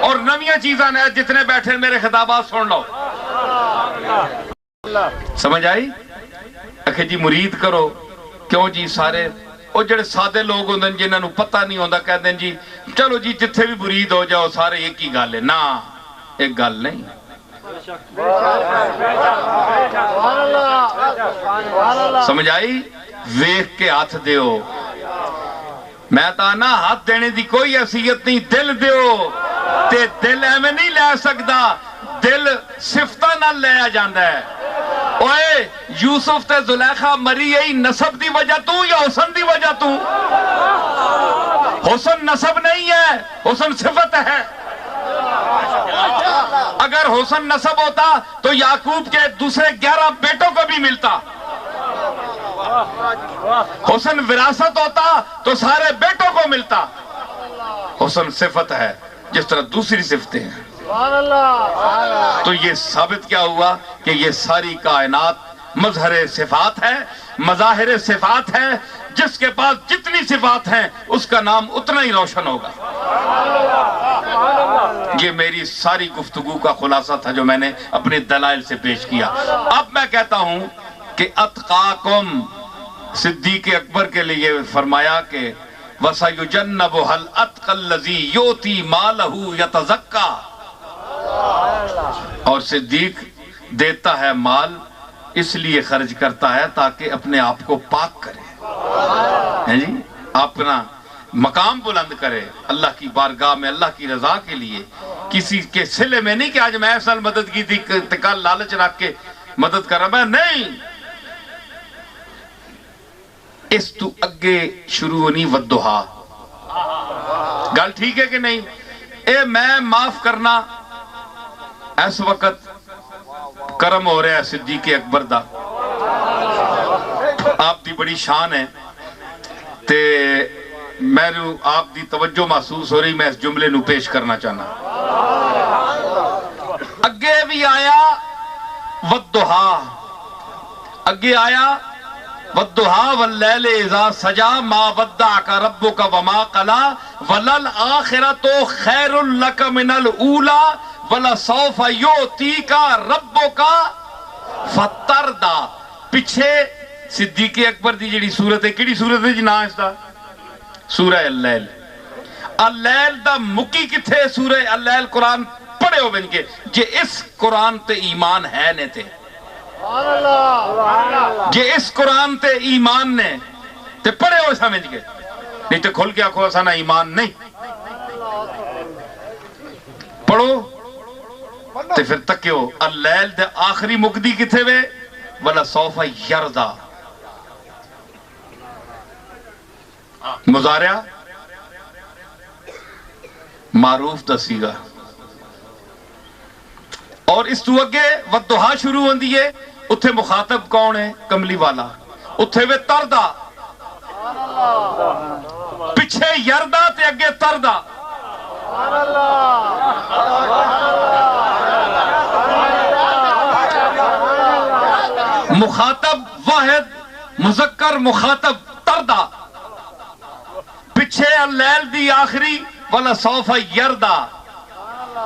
اور نویاں چیزاں نے جتنے بیٹھے میرے خطابات سن لو سمجھ آئی. آخر جی مرید کرو کیوں جی سارے وہ جڑے سادے لوگ ہوندے جنہاں نوں پتہ نہیں ہوندا کہندے جی چلو جی جتھے بھی مرید ہو جاؤ سارے ایک ہی گل ہے نا ایک گل نہیں. سمجھ آئی. ویکھ کے ہاتھ دیو میں تانا ہاتھ دینے دی کوئی حیثیت نہیں دل دیو تے دل ایویں نہیں لے سکدا دل صفتاں نال لیا جاندا ہے. اوئے یوسف تے زلیخا مری ای نسب دی وجہ تو یا حسن دی وجہ تو حسن نسب نہیں ہے حسن صفت ہے. اگر حسن نسب ہوتا تو یعقوب کے دوسرے 11 بیٹوں کو بھی ملتا. حسن وراثت ہوتا تو سارے بیٹوں کو ملتا. حسن صفت ہے جس طرح دوسری صفتیں ہیں. تو یہ ثابت کیا ہوا کہ یہ ساری کائنات مظہر صفات ہے مظاہر صفات ہے. جس کے پاس جتنی صفات ہیں اس کا نام اتنا ہی روشن ہوگا. یہ میری ساری گفتگو کا خلاصہ تھا جو میں نے اپنے دلائل سے پیش کیا. اب میں کہتا ہوں کہ اتقاکم صدیق اکبر کے لیے فرمایا کہ وَسَيُجَنَّبُهَا الْأَتْقَى الَّذِي يُؤْتِي مَالَهُ يَتَزَكَّى. اور صدیق دیتا ہے مال اس لیے خرچ کرتا ہے تاکہ اپنے آپ کو پاک کرے جی اپنا مقام بلند کرے اللہ کی بارگاہ میں اللہ کی رضا کے لیے. کسی کے صلے میں نہیں کہ آج میں ایسا مدد کی تھی کل لالچ رکھ کے مدد کر رہا میں نہیں. اس تو اگے شروع ہونی ودہا گل ٹھیک ہے کہ نہیں. اے میں معاف کرنا اس وقت کرم ہو رہا ہے صدیق اکبر دا آپ دی بڑی شان ہے تے میں آپ دی توجہ محسوس ہو رہی میں اس جملے نو پیش کرنا چاہنا. اگے بھی آیا ودہا اگے آیا ودہا واللیل اذا سجا ما ودعک ربک وما قلا وللآخرۃ خیر لک من الاولی وَلَسَوْفَ يُؤْتِيكَ رَبُّكَ فَتَرْضَى. پیچھے صدیق اکبر دی جڑی صورت ہے کیڑی صورت ہے جی نا اس دا سورہ اللیل. اللیل دا مکی کتھے سورہ اللیل قرآن پڑھے ہو بن کے جے اس قرآن تے ایمان ہے نے تے جے اس قرآن تے ایمان نے تے پڑھے ہو سمجھ کے نہیں تے کھل کے آکھو اسانا ایمان نہیں پڑھو تے پھر تکیو اللیل دے آخری مقدی کتھے وے وَلَسَوْفَ يَرْضَى. مضارع معروف دسی گا اور اس تو اگے ودہا شروع ہوندی ہے اتھے مخاطب کون ہے کملی والا اتھے وے تردا پچھے یردا تے اگے تردا. مخاطب واحد مذکر مخاطب تردا پچھے اللیل دی آخری وَلَسَوْفَ يَرْضَى.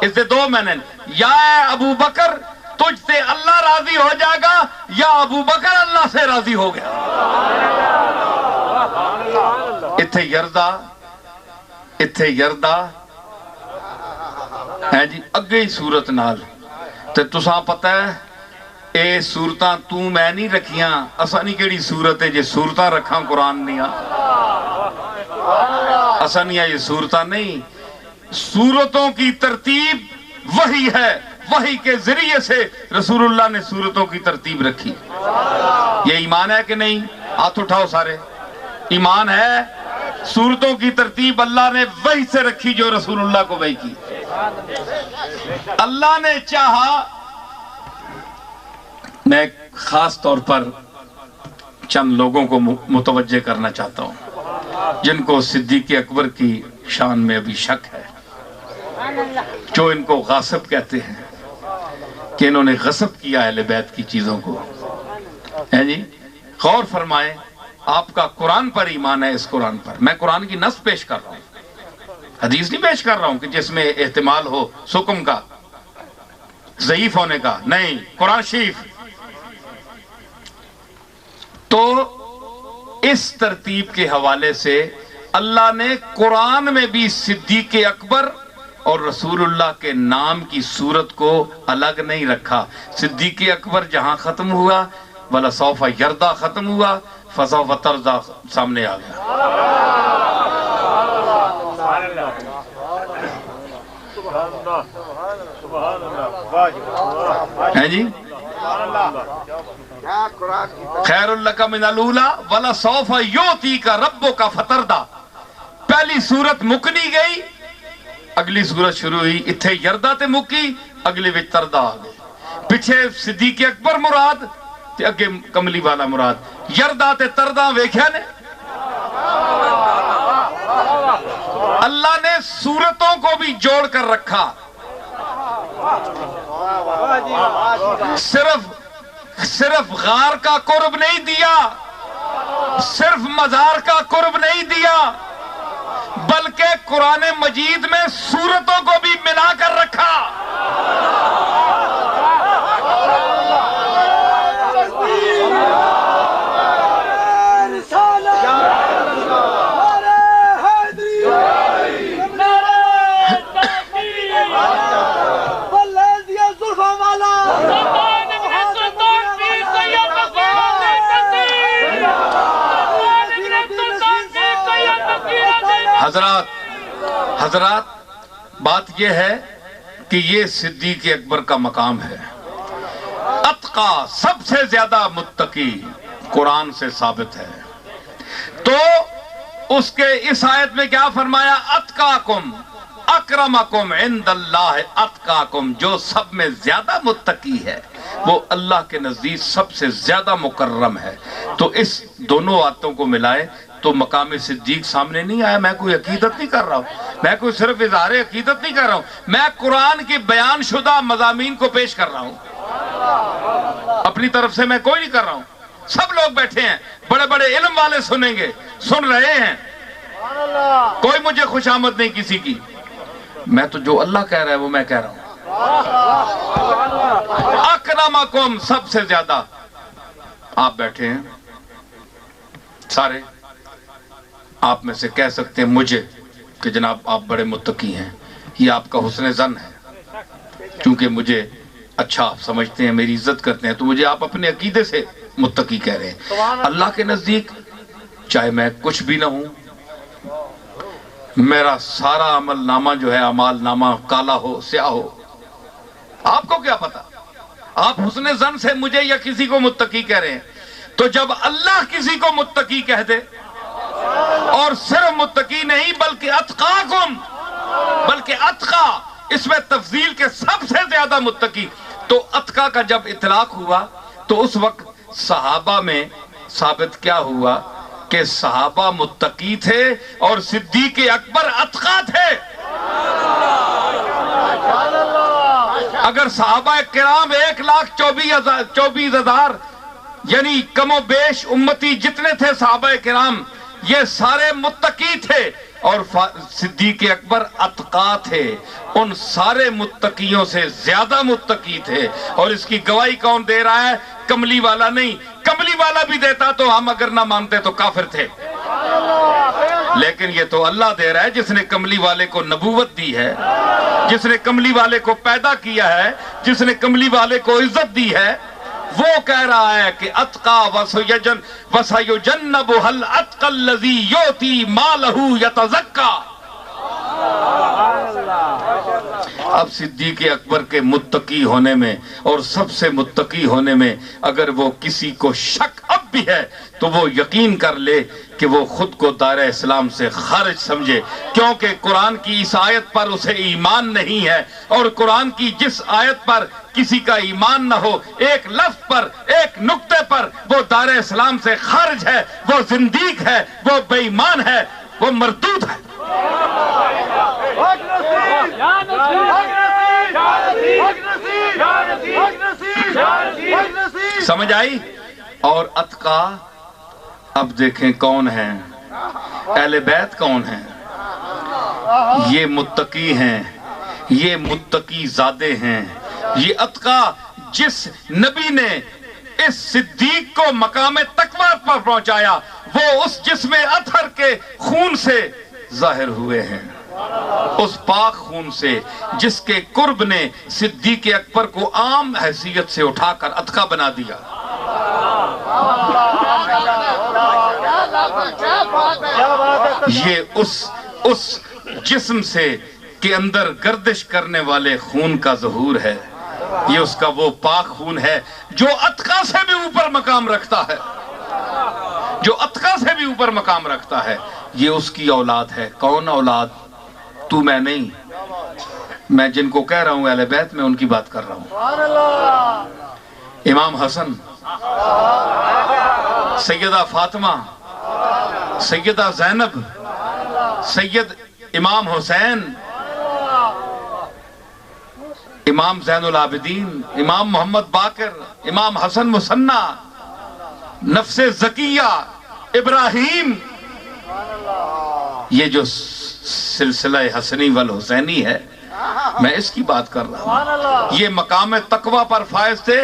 اس دے دو معنی یا ابو بکر تجھ سے اللہ راضی ہو جائے گا یا ابو بکر اللہ سے راضی ہو گیا. اتھے یردا ہے جی اگے ہی صورت نال تے تساں پتہ ہے اے صورتاں تو میں نہیں رکھیاں اسا نہیں کیڑی صورت ہے جے صورتاں رکھاں قرآن نہیں اسا نہیں یہ صورتاں نہیں. صورتوں کی ترتیب وہی ہے وہی کے ذریعے سے رسول اللہ نے صورتوں کی ترتیب رکھی. یہ ایمان ہے کہ نہیں؟ ہاتھ اٹھاؤ سارے. ایمان ہے. سورتوں کی ترتیب اللہ نے وحی سے رکھی جو رسول اللہ کو وحی کی. اللہ نے چاہا. میں خاص طور پر چند لوگوں کو متوجہ کرنا چاہتا ہوں جن کو صدیق اکبر کی شان میں ابھی شک ہے، جو ان کو غاصب کہتے ہیں کہ انہوں نے غصب کیا اہل بیت کی چیزوں کو. ہے جی، غور فرمائیں. آپ کا قرآن پر ایمان ہے. اس قرآن پر میں قرآن کی نص پیش کر رہا ہوں، حدیث نہیں پیش کر رہا ہوں کہ جس میں احتمال ہو سکم کا، ضعیف ہونے کا. نہیں، قرآن شریف. تو اس ترتیب کے حوالے سے اللہ نے قرآن میں بھی صدیق اکبر اور رسول اللہ کے نام کی صورت کو الگ نہیں رکھا. صدیق اکبر جہاں ختم ہوا وَلَسَوْفَ يَرْضَى ختم ہوا، فَسَوْفَ تَرْضَى سامنے آ گیا. ہے جی، خیر لک من الاولی وَلَسَوْفَ يُعْطِيكَ رَبُّكَ فَتَرْضَى. پہلی صورت مکنی گئی، اگلی صورت شروع ہوئی. اتھے یردا تے مکی، اگلی وچ تردا آ گئی. پیچھے صدیق اکبر مراد تے اگے کملی والا مراد. یردا تے تردا ویکھیا نے. اللہ نے صورتوں کو بھی جوڑ کر رکھا. صرف غار کا قرب نہیں دیا، صرف مزار کا قرب نہیں دیا، بلکہ قرآن مجید میں سورتوں کو بھی ملا کر رکھا. حضرات بات یہ ہے کہ یہ صدیق اکبر کا مقام ہے. اتقا، سب سے زیادہ متقی، قرآن سے ثابت ہے. تو اس کے اس آیت میں کیا فرمایا؟ اتقاکم اکرمکم عند اللہ اتقاکم. جو سب میں زیادہ متقی ہے وہ اللہ کے نزدیک سب سے زیادہ مکرم ہے. تو اس دونوں آیتوں کو ملائے تو مقام صدیق سامنے نہیں آیا. میں کوئی عقیدت نہیں کر رہا ہوں، میں کوئی صرف اظہار عقیدت نہیں کر رہا ہوں، میں قرآن کی بیان شدہ مضامین کو پیش کر رہا ہوں. اپنی طرف سے میں کوئی نہیں کر رہا ہوں. سب لوگ بیٹھے ہیں، بڑے بڑے علم والے سنیں گے، سن رہے ہیں. کوئی مجھے خوشامد نہیں کسی کی. میں تو جو اللہ کہہ رہا ہے وہ میں کہہ رہا ہوں. اکرمکم، سب سے زیادہ. آپ بیٹھے ہیں سارے، آپ میں سے کہہ سکتے ہیں مجھے کہ جناب آپ بڑے متقی ہیں. یہ آپ کا حسن ظن ہے، چونکہ مجھے اچھا آپ سمجھتے ہیں، میری عزت کرتے ہیں، تو مجھے آپ اپنے عقیدے سے متقی کہہ رہے ہیں. اللہ کے نزدیک چاہے میں کچھ بھی نہ ہوں، میرا سارا عمل نامہ جو ہے، اعمال نامہ کالا ہو سیاہ ہو، آپ کو کیا پتا؟ آپ حسن ظن سے مجھے یا کسی کو متقی کہہ رہے ہیں. تو جب اللہ کسی کو متقی کہہ دے، اور صرف متقی نہیں بلکہ اتقاکم، بلکہ اتقا اس میں تفضیل کے سب سے زیادہ متقی. تو اتقا کا جب اطلاق ہوا تو اس وقت صحابہ میں ثابت کیا ہوا کہ صحابہ متقی تھے اور صدیق اکبر اتقا تھے. اگر صحابہ کرام 1,24,000 یعنی کم و بیش امتی جتنے تھے صحابہ کرام، یہ سارے متقی تھے اور صدیق اکبر اتقا تھے. ان سارے متقیوں سے زیادہ متقی تھے. اور اس کی گواہی کون دے رہا ہے؟ کملی والا نہیں. کملی والا بھی دیتا تو ہم اگر نہ مانتے تو کافر تھے، لیکن یہ تو اللہ دے رہا ہے جس نے کملی والے کو نبوت دی ہے، جس نے کملی والے کو پیدا کیا ہے، جس نے کملی والے کو عزت دی ہے. وہ کہہ رہا ہے کہ اتقا وَسَيُجَنَّبُهَا الْأَتْقَى الَّذِي يُؤْتِي مَالَهُ يَتَزَكَّى. اب صدیق اکبر کے متقی ہونے میں اور سب سے متقی ہونے میں اگر وہ کسی کو شک اب بھی ہے تو وہ یقین کر لے کہ وہ خود کو دائرہ اسلام سے خارج سمجھے، کیونکہ قرآن کی اس آیت پر اسے ایمان نہیں ہے، اور قرآن کی جس آیت پر کسی کا ایمان نہ ہو، ایک لفظ پر، ایک نقطے پر وہ دائرہ اسلام سے خارج ہے، وہ زندیق ہے، وہ بے ایمان ہے، وہ مردود ہے۔ سمجھ آئی؟ اور اتقا اب دیکھیں کون ہیں، اہل بیت کون ہیں؟ یہ متقی ہیں، یہ متقی زادے ہیں، یہ اتقا جس نبی نے اس صدیق کو مقام تقویٰ پر پہنچایا وہ اس جسم اطہر کے خون سے ظاہر ہوئے ہیں، اس پاک خون سے جس کے قرب نے صدیق اکبر کو عام حیثیت سے اٹھا کر اتقا بنا دیا۔ یہ اس جسم سے کے اندر گردش کرنے والے خون کا ظہور ہے، یہ اس کا وہ پاک خون ہے جو اتقا سے بھی اوپر مقام رکھتا ہے، جو اتقا سے بھی اوپر مقام رکھتا ہے۔ یہ اس کی اولاد ہے۔ کون اولاد؟ تو میں نہیں، میں جن کو کہہ رہا ہوں اہل بیت میں ان کی بات کر رہا ہوں۔ امام حسن، سیدہ فاطمہ، سیدہ زینب، سید امام حسین، امام زین العابدین، امام محمد باقر، امام حسن مثنیٰ، نفس زکیہ، ابراہیم، یہ جو سلسلہ حسنی والحسینی ہے میں اس کی بات کر رہا ہوں۔ یہ مقام تقویٰ پر فائز تھے۔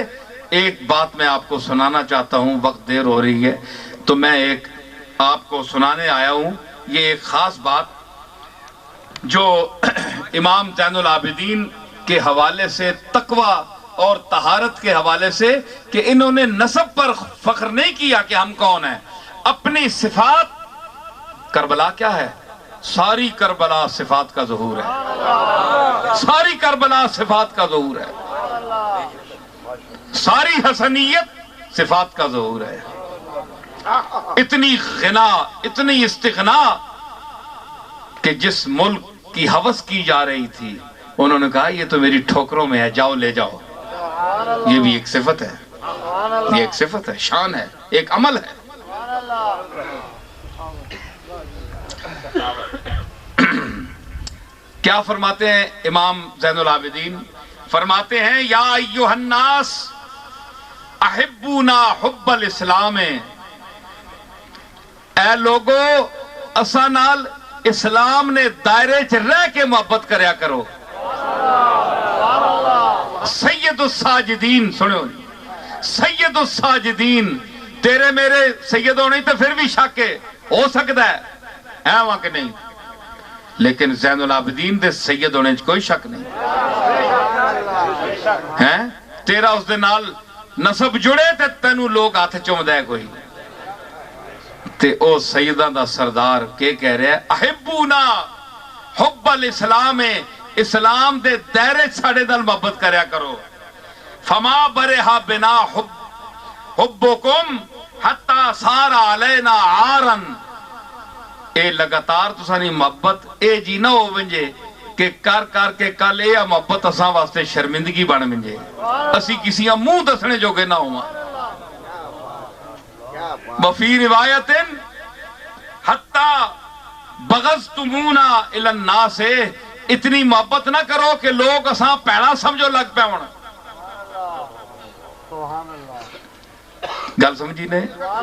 ایک بات میں آپ کو سنانا چاہتا ہوں، وقت دیر ہو رہی ہے تو میں ایک آپ کو سنانے آیا ہوں۔ یہ ایک خاص بات جو امام زین العابدین کے حوالے سے، تقویٰ اور طہارت کے حوالے سے، کہ انہوں نے نسب پر فخر نہیں کیا کہ ہم کون ہیں، اپنی صفات۔ کربلا کیا ہے؟ ساری کربلا صفات کا ظہور ہے، ساری کربلا صفات کا ظہور ہے، ساری حسنیت صفات کا ظہور ہے۔ اتنی غنا، اتنی استغنا کہ جس ملک کی ہوس کی جا رہی تھی انہوں نے کہا یہ تو میری ٹھوکروں میں ہے، جاؤ لے جاؤ۔ یہ بھی ایک صفت ہے، یہ ایک صفت ہے، شان ہے، ایک عمل ہے۔ کیا فرماتے ہیں امام زین العابدین؟ فرماتے ہیں یا ایھا الناس احبونا حب الاسلام، اے لوگو اساں نال اسلام نے دائرے چ رہ کے محبت کریا کرو۔ سید الساجدین، سنو سید الساجدین، تیرے میرے سید ہونے تو پھر بھی شک ہو سکتا ہے وہاں کہ نہیں، لیکن زین العابدین دے سید ہونے کوئی شک نہیں ہے۔ تیرا اس دے نال نسب جڑے تے تینوں لوگ ہاتھ چوم دے کوئی تے او سیدہ دا سردار کے کہہ رہے ہیں احبونا حب الاسلام، اسلام دے دائرے ساڑے دل محبت کریا کرو۔ فما برہا بنا حبکم حتی سار علینا عارن، اے لگاتار تسانی محبت اے جی نہ ہو ونجے کہ کر کر کے کل اے محبت اساں واسطے شرمندگی بن ونجے، اسی کسی منہ دسنے جو گے نہ ہوا۔ وفی روایت حتی بغضتمونا الی الناس، اتنی محبت نہ کرو کہ لوگ اساں پیڑا سمجھو لگ پہ ہونا۔ گل سمجھی نے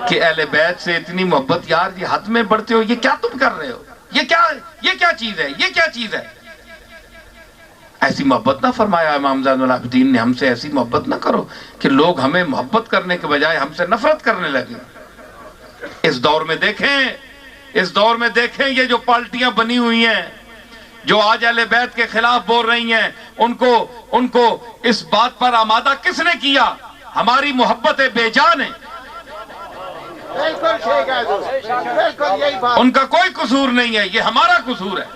کہ اہل بیت سے اتنی محبت، یار یہ حد میں بڑھتے ہو، یہ کیا تم کر رہے ہو، یہ کیا چیز ہے، یہ کیا چیز ہے؟ ایسی محبت نہ فرمایا امام زین العابدین نے، ہم سے ایسی محبت نہ کرو کہ لوگ ہمیں محبت کرنے کے بجائے ہم سے نفرت کرنے لگے۔ اس دور میں دیکھیں یہ جو پارٹیاں بنی ہوئی ہیں جو آج اہل بیت کے خلاف بول رہی ہیں، ان کو اس بات پر آمادہ کس نے کیا؟ ہماری محبت بے جان ہے، ان کا کوئی قصور نہیں ہے، یہ ہمارا قصور ہے۔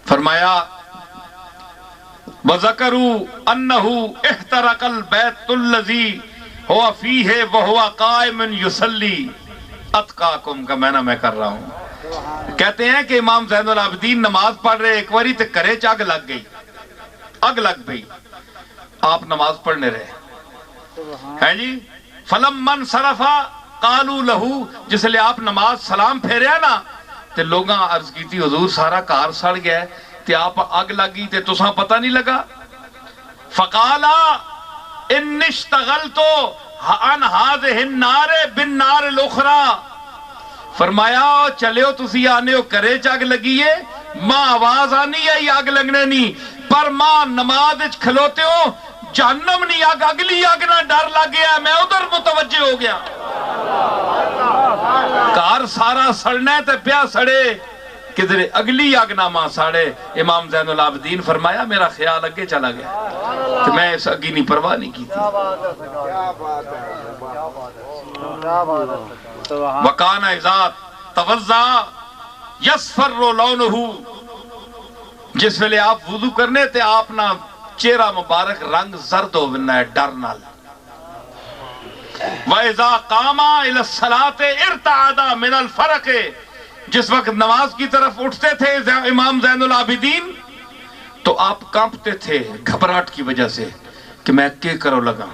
فرمایا وَذَكَرُوا أَنَّهُ احْتَرَقَ الْبَيْتُ الَّذِي هُوَ فِيهِ وَهُوَ قَائِمٌ يُصَلِّي اتقاکم کا معنی میں کر رہا ہوں. کہتے ہیں کہ امام زین العابدین نماز پڑھ رہے ایک واری تے کرے چ اگ لگ گئی, اگ لگ گئی, آپ نماز پڑھنے رہے ہیں جی. فَلَمَّا انصَرَفَ قَالُوا لَهُ جس لئے آپ نماز سلام پھیرے نا تے لوگاں عرض کی تھی حضور سارا کار سڑ گیا ہے تے آپ اگ لگی تے تساں پتہ نہیں لگا. فَقَالَا إِنِّ اشْتَغَلْتُ عَنْ هَذِهِ النَّارِ بِالنَّارِ الْأُخْرَى فرمایا چلے ہو تسی آنے ہو کرے چاگ لگیے ماں آواز آنی ہے یہ آگ لگنے نہیں پر ماں نماز کھلوتے ہو جہنم نہیں آگ اگلی آگ نہ ڈر لگ گیا میں ادھر متوجہ ہو گیا. کار سارا سڑنا ہے تے پیا سڑے کدھر اگلی آگ نہ ماں ساڑے. امام زین العابدین فرمایا میرا خیال اگے چلا گیا تو میں اس اگی نہیں پرواہ نہیں کی تھی. وَقَانَ اِذَا تَوَزَّا يَصْفَرُّ لَوْنُهُ جس ویلے آپ وضو کرنے تے آپ نا چہرہ مبارک رنگ زرد ہو بننا ہے ڈر نال. وَإِذَا قَامَ إِلَى الصَّلَاةِ ارْتَعَدَ مِنَ الْفَرَقِ جس وقت نماز کی طرف اٹھتے تھے امام زین العابدین تو آپ کانپتے تھے گھبراہٹ کی وجہ سے کہ میں کیا کرو لگا.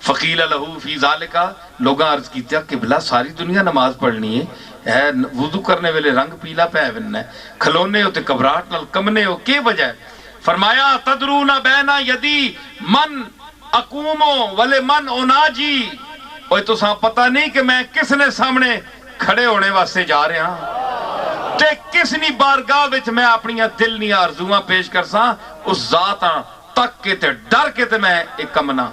فقیل لہو فی ذالکا لوگاں عرض کیتا قبلہ ساری دنیا نماز پڑھنی ہے وضو کرنے والے رنگ پیلا پہ بننا ہے کھلونے ہوتے گھبراہٹ نال کمنے ہو کی وجہ ہے. فرمایا تدرون بین یدی من اقومو ولے من اناجی اوہ تو ساں پتہ نہیں کہ میں کس نے سامنے کھڑے ہونے واسطے جا رہے ہاں تے کس نی بارگاہ وچ میں اپنی دل نی آرزواں پیش کر ساں اس ذات تک کے تے ڈر کے تے میں ایک کمنا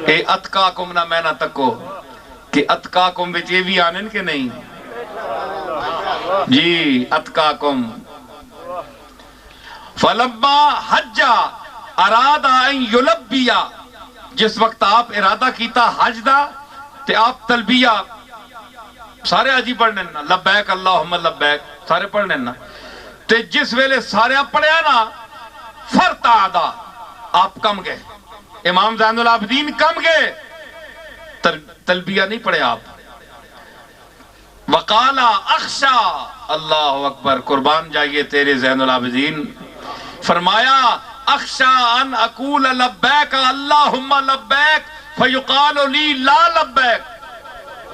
اے اتقاکم نہ میں نہ تکو کہ اتقاکم وچ یہ بھی آنن کے نہیں جی اتقاکم. فلما حجا ارادہ ان یلبیا جس وقت آپ ارادہ کیتا حج دا تے آپ تلبیہ سارے حجی پڑھنے نا لبیک اللہم لبیک سارے پڑھنے نا تے جس ویلے سارے پڑھیا نا فرتعدا آپ کم گئے امام زین العابدین کم گئے تلبیہ نہیں پڑھے آپ. وقالا اخشا اللہ اکبر قربان جائیے تیرے زین العابدین فرمایا اخشا ان اقول لبیک اللہم لبیک فیقال لی لا لبیک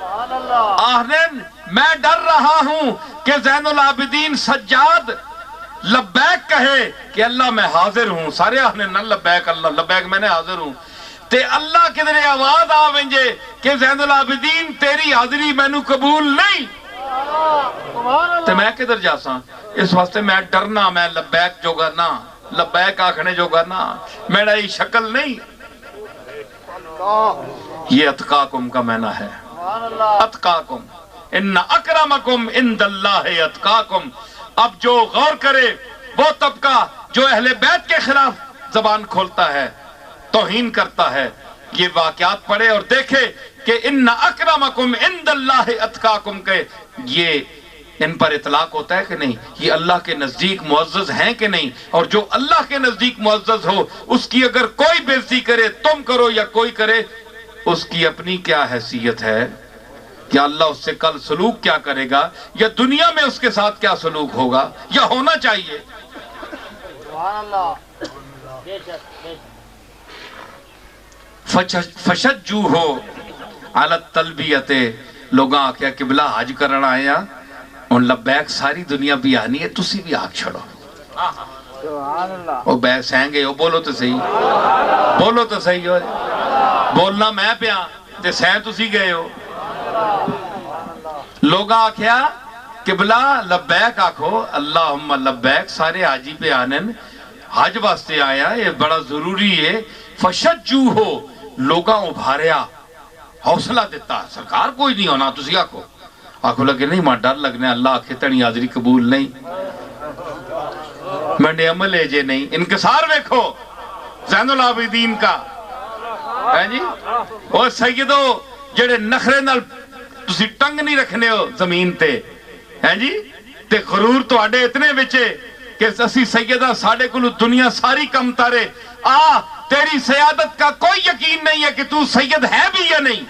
آہنین میں ڈر رہا ہوں کہ زین العابدین سجاد لبیک کہے کہ اللہ میں حاضر ہوں سارے آہنین نہ لبیک اللہ لبیک میں نے حاضر ہوں تے اللہ کدھر آواز آوینجے کہ زین العابدین تیری حاضری میں نو قبول نہیں تے میں کدھر جاساں اس واسطے میں ڈرنا میں لبیک جو گا نا لبیک آکھنے جو گا نا میرا یہ شکل نہیں. یہ اتقاکم کا معنی ہے اتقاکم ان اکرمکم عند اللہ اتقاکم. اب جو غور کرے وہ طبقہ جو اہل بیت کے خلاف زبان کھولتا ہے توہین کرتا ہے یہ واقعات پڑھے اور دیکھے کہ ان اکرمکم عند اللہ اتقاکم کے یہ ان پر اطلاق ہوتا ہے کہ نہیں یہ اللہ کے نزدیک معزز ہیں کہ نہیں. اور جو اللہ کے نزدیک معزز ہو اس کی اگر کوئی بے عزتی کرے تم کرو یا کوئی کرے اس کی اپنی کیا حیثیت ہے یا اللہ اس سے کل سلوک کیا کرے گا یا دنیا میں اس کے ساتھ کیا سلوک ہوگا یا ہونا چاہیے. فشجو ہو علی التلبیت لوگاں آکھیا قبلہ حج کرنا آیا اور لبیک ساری دنیا بھی آنی ہے تسی بھی آگ چھڑو وہ بے سینگے ہو بولو تو صحیح ہو بولنا میں پیا تے سین تسی گئے ہو. لوگاں آکھیا قبلہ لبیک آکھو اللہم لبیک سارے حاجی پہ آنن حج واسطے آیا یہ بڑا ضروری ہے. فشجو ہو لوگاں ابھاریا حوصلہ دیتا سرکار کوئی نہیں ہونا تسی آکھو آکھو لگے نہیں ماں ڈر لگنے اللہ آکھے تنی حاضری قبول نہیں منڈے عمل ہے جے نہیں. انکسار ویکھو زین العابدین کا ہے جی وہ سیدو جڑے نخرے نال تسی ٹنگ نہیں رکھنے ہو زمین تے ہیں جی تے غرور تو آڈے اتنے بچے کہ اسی سیدہ ساڑے کلو دنیا ساری کم تارے تیری سیادت کا کوئی یقین نہیں ہے کہ تو سید ہے بھی یا نہیں،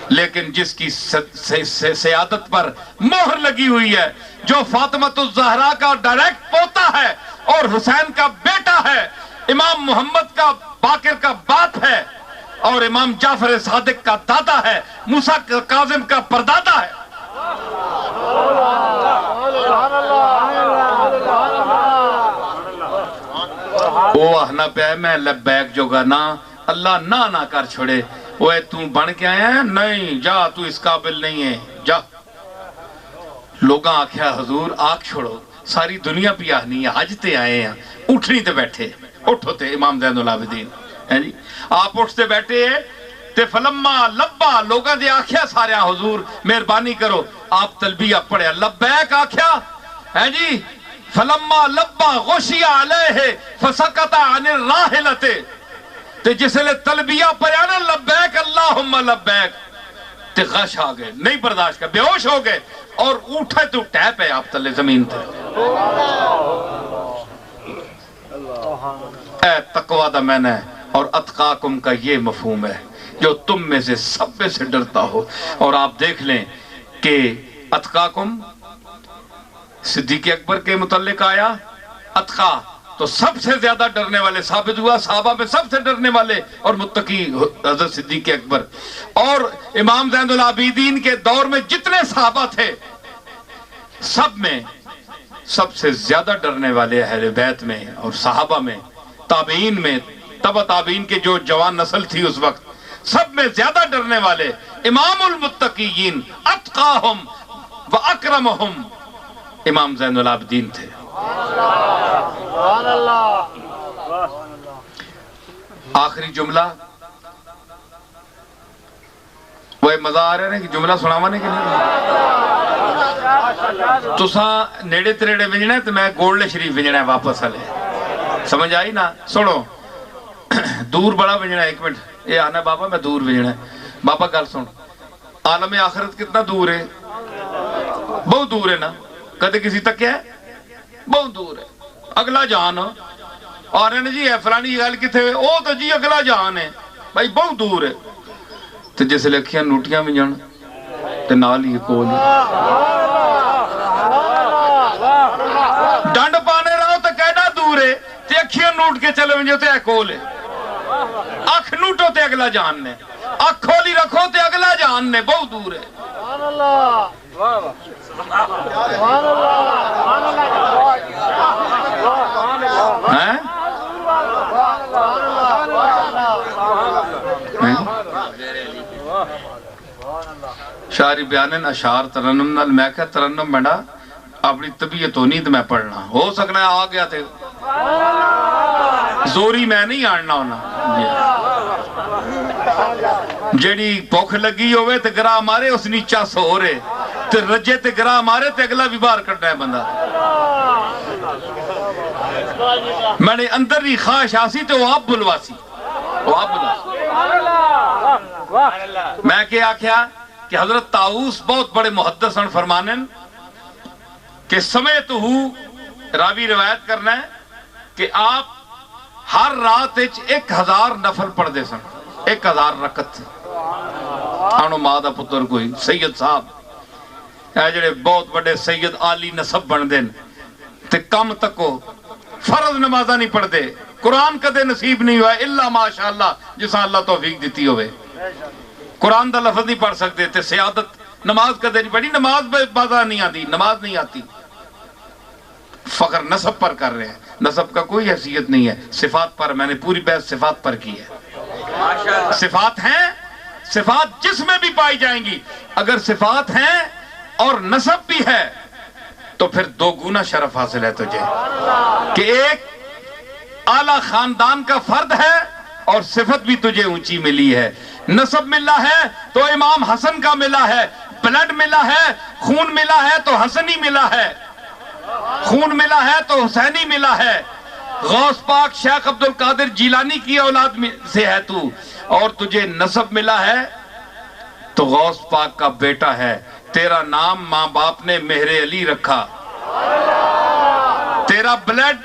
لیکن جس کی سیادت پر مہر لگی ہوئی ہے، جو فاطمہ الزہرا کا ڈائریکٹ پوتا ہے اور حسین کا بیٹا ہے، امام محمد کا باقر کا باپ ہے اور امام جعفر صادق کا دادا ہے، موسیٰ کاظم کا پردادا ہے۔ وہ آہنا پہ میں لبیک جو گا نا اللہ نہ کر چھوڑے، وہ تو بن کے آیا ہے نہیں جا تو اس قابل نہیں ہے جا۔ لوگاں آکھیا حضور آکھ چھوڑو ساری دنیا پہ آہنی ہے حج تے آئے ہیں اٹھنی تے بیٹھے اٹھو تے امام زین العابدین ہے جی آپ اٹھتے بیٹھے تے فلما لبا لوگاں دے آکھیا سارے حضور مہربانی کرو آپ تلبیہ پڑھے لبیک آکھیا ہے جی فلما لبا غشی علیہ فسکت عن الراحلت تے جس لئے تلبیہ پڑھانا لبیک اللہم لبیک تے غش آ گئے نہیں برداشت کر بے ہوش ہو گئے اور اٹھے تو ٹیپ ہے آپ تلے زمین تے۔ اے تقوی دا میں نے اور اتقاکم کا یہ مفہوم ہے جو تم میں سے سب میں سے ڈرتا ہو۔ اور آپ دیکھ لیں کہ اتقاکم صدیق اکبر کے متعلق آیا اتقا تو سب سے زیادہ ڈرنے والے ثابت ہوا، صحابہ میں سب سے ڈرنے والے اور متقی حضرت صدیق اکبر، اور امام زین العابدین کے دور میں جتنے صحابہ تھے سب میں سب سے زیادہ ڈرنے والے اہل بیت میں اور صحابہ میں تابعین میں تبع تابعین کے جو جوان نسل تھی اس وقت سب میں زیادہ ڈرنے والے امام المتقیین اتقاہم و اکرمہم امام زین العابدین تھے۔ آخری جملہ وہ مزہ آ رہا ہے کہ جملہ سناوانے کے نہیں تساں نیڑے تریڑے ونجنا ہے تو میں گولڈ شریف ونجنا ہے واپس آلے سمجھ آئی نا سنو دور بڑا ونجنا ہے ایک منٹ یہ آنا بابا میں دور ونجنا ہے بابا گل سن عالم آخرت کتنا دور ہے بہت دور ہے نا کدے کسی تک کیا ہے بہت دور ہے اگلا جان اور جی ہے فلانی گل کتنے وہ تو جی اگلا جان ہے بھائی بہت دور ہے تو جس لئے اکھیاں نوٹیاں بھی جان تو نال ہی کول ڈنڈ پانے رہو تو کہنا دور ہے تو اکھیاں نوٹ کے چلے ونجو تو اے کول ہے اکھ نوٹو تے اگلا جان نے اکھ کھولی رکھو تے اگلا جان نے بہت دور ہے شاعری بیانن اشعار ترنم نال میں کہا ترنم بڑا اپنی طبیعت ہونی تو میں پڑھنا ہو سکنا ہے آ گیا تھے زوری میں نہیں آڑنا ہونا جیڑی پوکھ لگی ہوئے تے گراہ مارے اس نیچا سو رہے تے رجے تے گراہ مارے تے اگلا بھی بار کرنا ہے بندہ میں نے اندر ہی خواہش آسی تے وہ آپ بلواسی میں کیا کیا کہ حضرت طاؤس بہت بڑے محدث فرمانن کہ سمیت راوی روایت کرنا ہے کہ آپ ہر رات 1000 نفل پڑھ دے سن 1000 رکعت آنو مادہ پتر کوئی سید صاحب اے جڑے بہت بڑے سید عالی نصب بن دین تے کم تکو فرض نمازہ نہیں پڑھ دے قرآن کدے نصیب نہیں ہوا اللہ ماشاءاللہ جسا اللہ توفیق دیتی ہوئے قرآن دا لفظ نہیں پڑھ سکتے تے سیادت نماز کدے نہیں پڑھی نماز بازا نہیں آتی نماز نہیں آتی فخر نصب پر کر رہے ہیں نصب کا کوئی حیثیت نہیں ہے صفات پر میں نے پوری بحث صفات پر کی ہے صفات ہیں صفات جس میں بھی پائی جائیں گی اگر صفات ہیں اور نصب بھی ہے تو پھر 2 گنا شرف حاصل ہے تجھے کہ ایک اعلیٰ خاندان کا فرد ہے اور صفت بھی تجھے اونچی ملی ہے نصب ملا ہے تو امام حسن کا ملا ہے بلڈ ملا ہے خون ملا ہے تو حسنی ملا ہے خون ملا ہے تو حسینی ملا ہے غوث پاک شیخ عبدالقادر جیلانی کی اولاد سے ہے تو اور تجھے نصب ملا ہے تو غوث پاک کا بیٹا ہے. تیرا نام ماں باپ نے مہر علی رکھا. تیرا بلڈ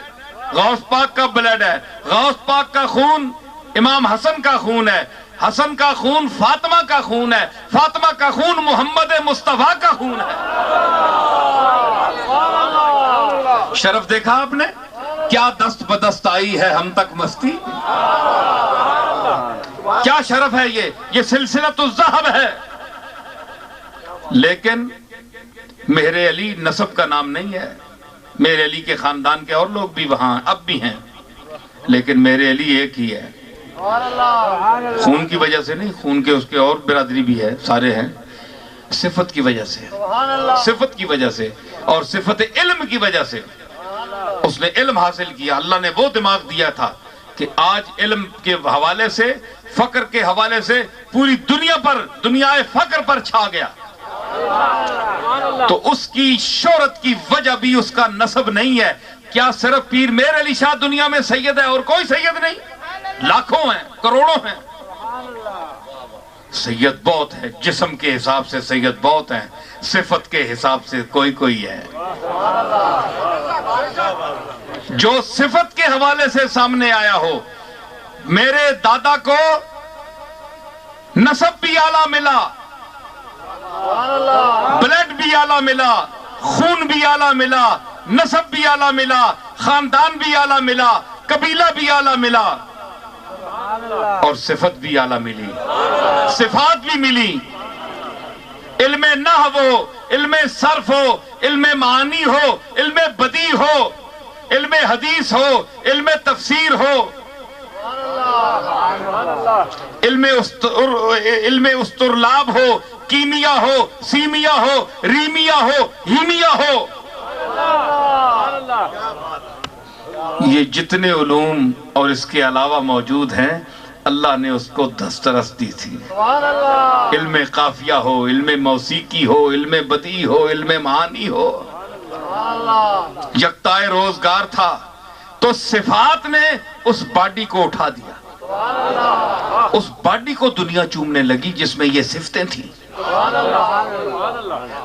غوث پاک کا بلڈ ہے. غوث پاک کا خون امام حسن کا خون ہے. حسن کا خون فاطمہ کا خون ہے. فاطمہ کا خون محمد مصطفیٰ کا خون ہے. شرف دیکھا آپ نے؟ کیا دست بدست آئی ہے ہم تک مستی. کیا شرف ہے یہ سلسلۃ الذہب ہے. لیکن مہر علی نسب کا نام نہیں ہے. مہر علی کے خاندان کے اور لوگ بھی وہاں اب بھی ہیں، لیکن مہر علی ایک ہی ہے. خون کی وجہ سے نہیں، خون کے اس کے اور برادری بھی ہے، سارے ہیں. صفت کی وجہ سے، صفت کی وجہ سے اور صفت علم کی وجہ سے اس نے علم حاصل کیا. اللہ نے وہ دماغ دیا تھا کہ آج علم کے حوالے سے، فقر کے حوالے سے پوری دنیا پر، دنیا فقر پر چھا گیا. تو اس کی شہرت کی وجہ بھی اس کا نسب نہیں ہے. کیا صرف پیر مہر علی شاہ دنیا میں سید ہے اور کوئی سید نہیں؟ لاکھوں ہیں، کروڑوں ہیں. سید بہت ہے. جسم کے حساب سے سید بہت ہیں، صفت کے حساب سے کوئی ہے. جو صفت کے حوالے سے سامنے آیا ہو. میرے دادا کو نسب بھی اعلیٰ ملا، بلڈ بھی اعلیٰ ملا، خون بھی اعلیٰ ملا، نسب بھی اعلیٰ ملا، خاندان بھی اعلیٰ ملا، قبیلہ بھی اعلیٰ ملا، اور صفت بھی اعلیٰ ملی، صفات بھی ملی. علم نحو ہو، علم صرف ہو، علم معانی ہو، علم بدیع ہو، علم حدیث ہو، علم تفسیر ہو، علم استرلاب ہو، کیمیا ہو، سیمیا ہو، ریمیا ہو، ہیمیا ہو. یہ جتنے علوم اور اس کے علاوہ موجود ہیں، اللہ نے اس کو دسترس دی تھی. علم قافیہ ہو، علم موسیقی ہو، علم بدیع ہو، علم معانی ہو. یکتائے روزگار تھا تو صفات نے اس باڈی کو اٹھا دیا. اس باڈی کو دنیا چومنے لگی جس میں یہ صفتیں تھیں.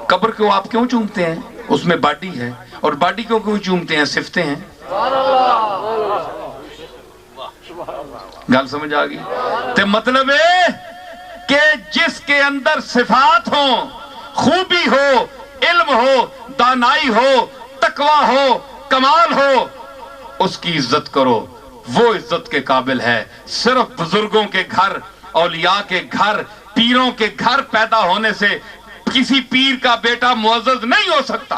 قبر کو آپ کیوں چومتے ہیں؟ اس میں باڈی ہے. اور باڈی کو کیوں چومتے ہیں؟ صفتیں ہیں. گل سمجھ آ گئی؟ تو مطلب ہے کہ جس کے اندر صفات ہوں، خوبی ہو، علم ہو، دانائی ہو، تقوی ہو، کمال ہو، اس کی عزت کرو. وہ عزت کے قابل ہے. صرف بزرگوں کے گھر، اولیاء کے گھر، پیروں کے گھر پیدا ہونے سے کسی پیر کا بیٹا معزز نہیں ہو سکتا.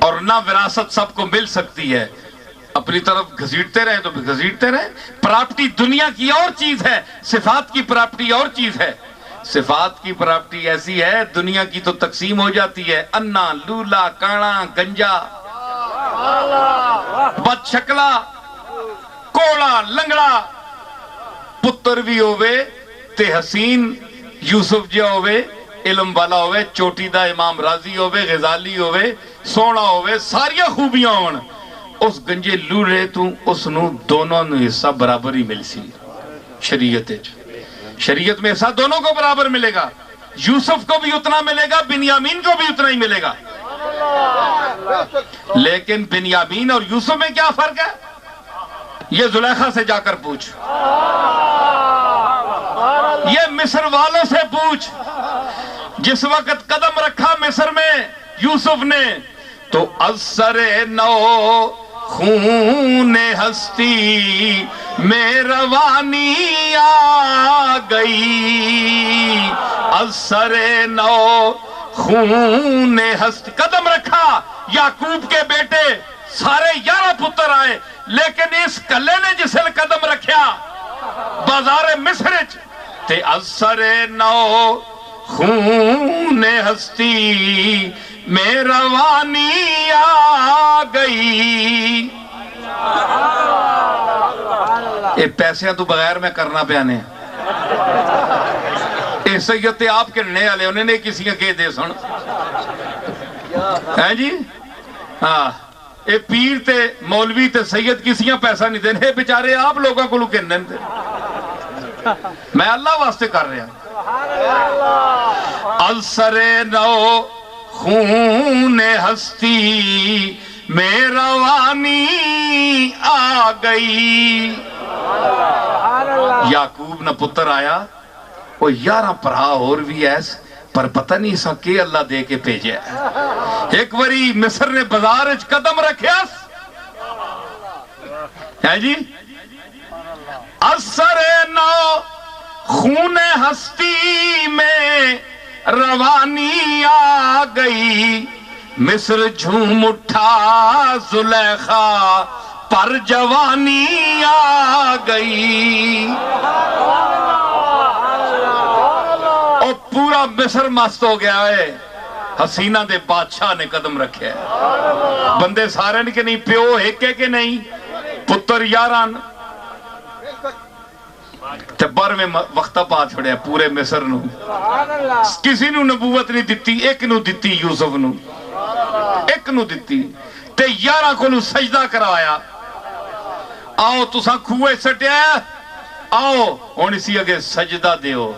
اور نہ وراثت سب کو مل سکتی ہے. اپنی طرف گھسیٹتے رہیں تو گھسیٹتے رہیں. پراپرٹی دنیا کی اور چیز ہے، صفات کی پراپرٹی اور چیز ہے. صفات کی پراپرٹی ایسی ہے، دنیا کی تو تقسیم ہو جاتی ہے. انا، لولا، کانا، گنجا، بد شکلا، کوڑا، لنگڑا. پتر بھی ہوئے تے حسین یوسف جا ہوئے، علم والا ہوئے، چوٹی دا امام راضی ہوئے، غزالی ہوئے، سونا ہوئے، ساریا خوبیاں ہون. اس گنجے لوڑے تو اس نو دونوں نو حصہ برابر ہی مل سی. شریعت میں حصہ دونوں کو برابر ملے گا. یوسف کو بھی اتنا ملے گا، بنیامین کو بھی اتنا ہی ملے گا. لیکن بنیامین اور یوسف میں کیا فرق ہے؟ یہ زلیخا سے جا کر پوچھ، یہ مصر والوں سے پوچھ. جس وقت قدم رکھا مصر میں یوسف نے تو اثر نو خون ہستی میں روانی آ گئی. اثر نو خون ہستی، قدم رکھا. یعقوب کے بیٹے سارے 11 پتر آئے، لیکن اس کلے نے جسے قدم رکھیا بازار مصر تے اثر نو خون ہستی میں روانی آ گئی. اے پیسے تو بغیر میں کرنا پیانے اے سید آپ کے نئے والے انہیں نے کسی کا کہہ دے سن ہے جی. ہاں اے پیر تے مولوی تے سید کسی کا پیسہ نہیں دینے بیچارے آپ لوگوں کو لکھنے دے. میں اللہ واسطے کر رہا السر نو خون ہستی میں روانی آ گئی. یعقوب نہ پتر آیا وہ 11 پرا اور بھی ایس پر پتہ نہیں سا کہ اللہ دے کے بھیجے. ایک وری مصر نے بازار وچ قدم رکھیا ہے جی اثر نو خون ہستی میں روانی آ گئی. مصر جھوم اٹھا زلیخا پر جوانی آ گئی. اور پورا مصر مست ہو گیا ہے. حسینہ دے بادشاہ نے قدم رکھے ہے. بندے سارے نے کہ نہیں پیو ایکے کہ نہیں پتر 11 تے بر میں وقتہ پا چھڑیا پورے مصر نو. کسی نو نبوت نہیں دتی ایک نو دتی یوسف نو ایک نو دتی تے 11 کو نو سجدہ کرایا. آؤ تساں کھوئے سٹیا آؤ ہن اسی اگے سجدہ دیو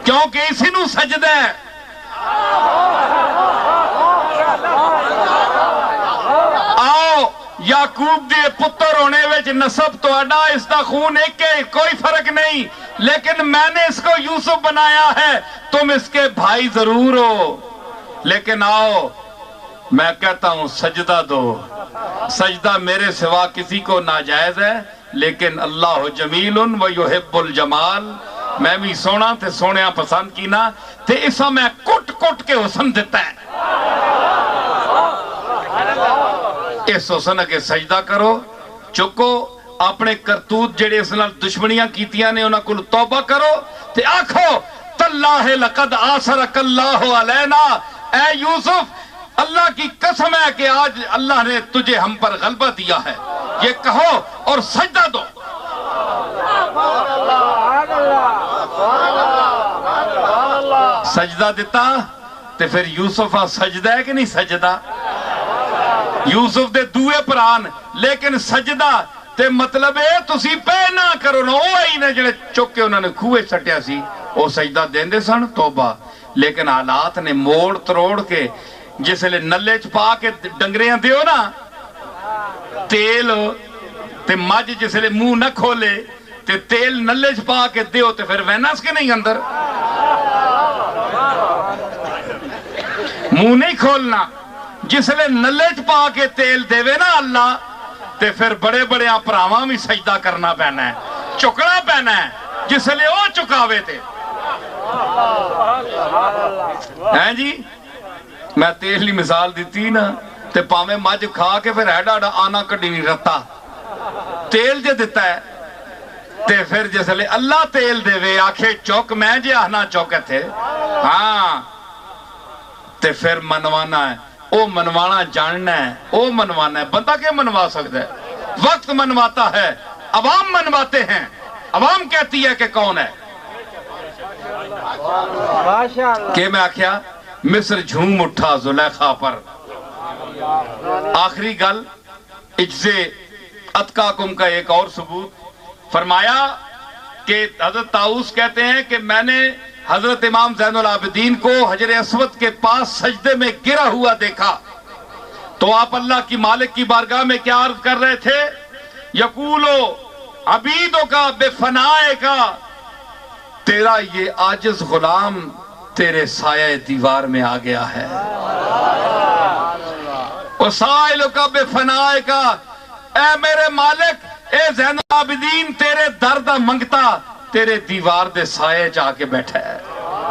کیونکہ اسی نو سجدہ ہے. آؤ یعقوب دے پتر ہونے وچ نسب تو اڈا اس دا خون ایک ہے کوئی فرق نہیں لیکن میں نے اس کو یوسف بنایا ہے تم اس کے بھائی ضرور ہو. لیکن آؤ میں کہتا ہوں سجدہ دو. سجدہ میرے سوا کسی کو ناجائز ہے لیکن اللہ جمیل و یحب الجمال. میں بھی سونا تے سونیا پسند کی نا تے اسا میں کٹ کٹ کے حسن دیتا ہے. اس حسن کے سجدہ کرو چکو اپنے کرتوت جڑے اس نال دشمنیاں کیتیاں نے انہاں کو توبہ کرو تے آکھو تاللہ لقد آثرک اللہ علینا. اے یوسف اللہ کی قسم ہے کہ آج اللہ نے تجھے ہم پر غلبہ دیا ہے یہ کہو اور سجدہ دو. سجدہ دیتا تے پھر یوسف سجدہ ہے کہ نہیں سجدہ. یوسف دے دوے پران لیکن سجدہ تے مطلب ہے تسی پہ نہ کرو نا وہ ہی نے جڑے چک کے انہوں نے کھوئے سٹیا سی وہ سجدہ دیندے سن توبہ. لیکن حالات نے موڑ تروڑ کے جس لئے نلے چھپا کے ڈنگریاں دیو نا تیل تے مجھ جس لئے منہ نہ کھولے تے تیل نلے چھپا کے دیو تے پھر وینس کے نہیں اندر منہ نہیں کھولنا. جس لئے نلے چھپا کے تیل دیوے نا اللہ تے پھر بڑے بڑے پراواں بھی سجدہ کرنا پینا ہے چکنا پینا ہے جس لئے وہ چکاوے تھے. ہیں جی میں تیل لی مثال دیتی نا تے پاویں مجھ کھا کے پھر ایڈا ایڈا آنا کڑی نہیں رہتا تیل جے دیتا ہے تے پھر جس لئے اللہ تیل دے وے آکھے چوک میں جے آہنا چوکے تھے ہاں تے پھر منوانا ہے او منوانا جاننا ہے او منوانا ہے. بندہ کیا منوا سکتا ہے وقت منواتا ہے عوام منواتے ہیں عوام کہتی ہے کہ کون ہے. کہ میں آکھیا مصر جھوم اٹھا زلیخا پر. آخری گل اجزے اتقاکم کا ایک اور ثبوت فرمایا کہ حضرت طاؤس کہتے ہیں کہ میں نے حضرت امام زین العابدین کو حجر اسود کے پاس سجدے میں گرا ہوا دیکھا تو آپ اللہ کی مالک کی بارگاہ میں کیا عرض کر رہے تھے یقولو عبیدوں کا بے فنائے کا تیرا یہ عاجز غلام تیرے سایہ دیوار میں آ گیا ہے. وسائلوں کا بے فنائے کا اے میرے مالک اے زین العابدین تیرے درد منگتا تیرے دیوار دے سائے جا کے بیٹھا ہے.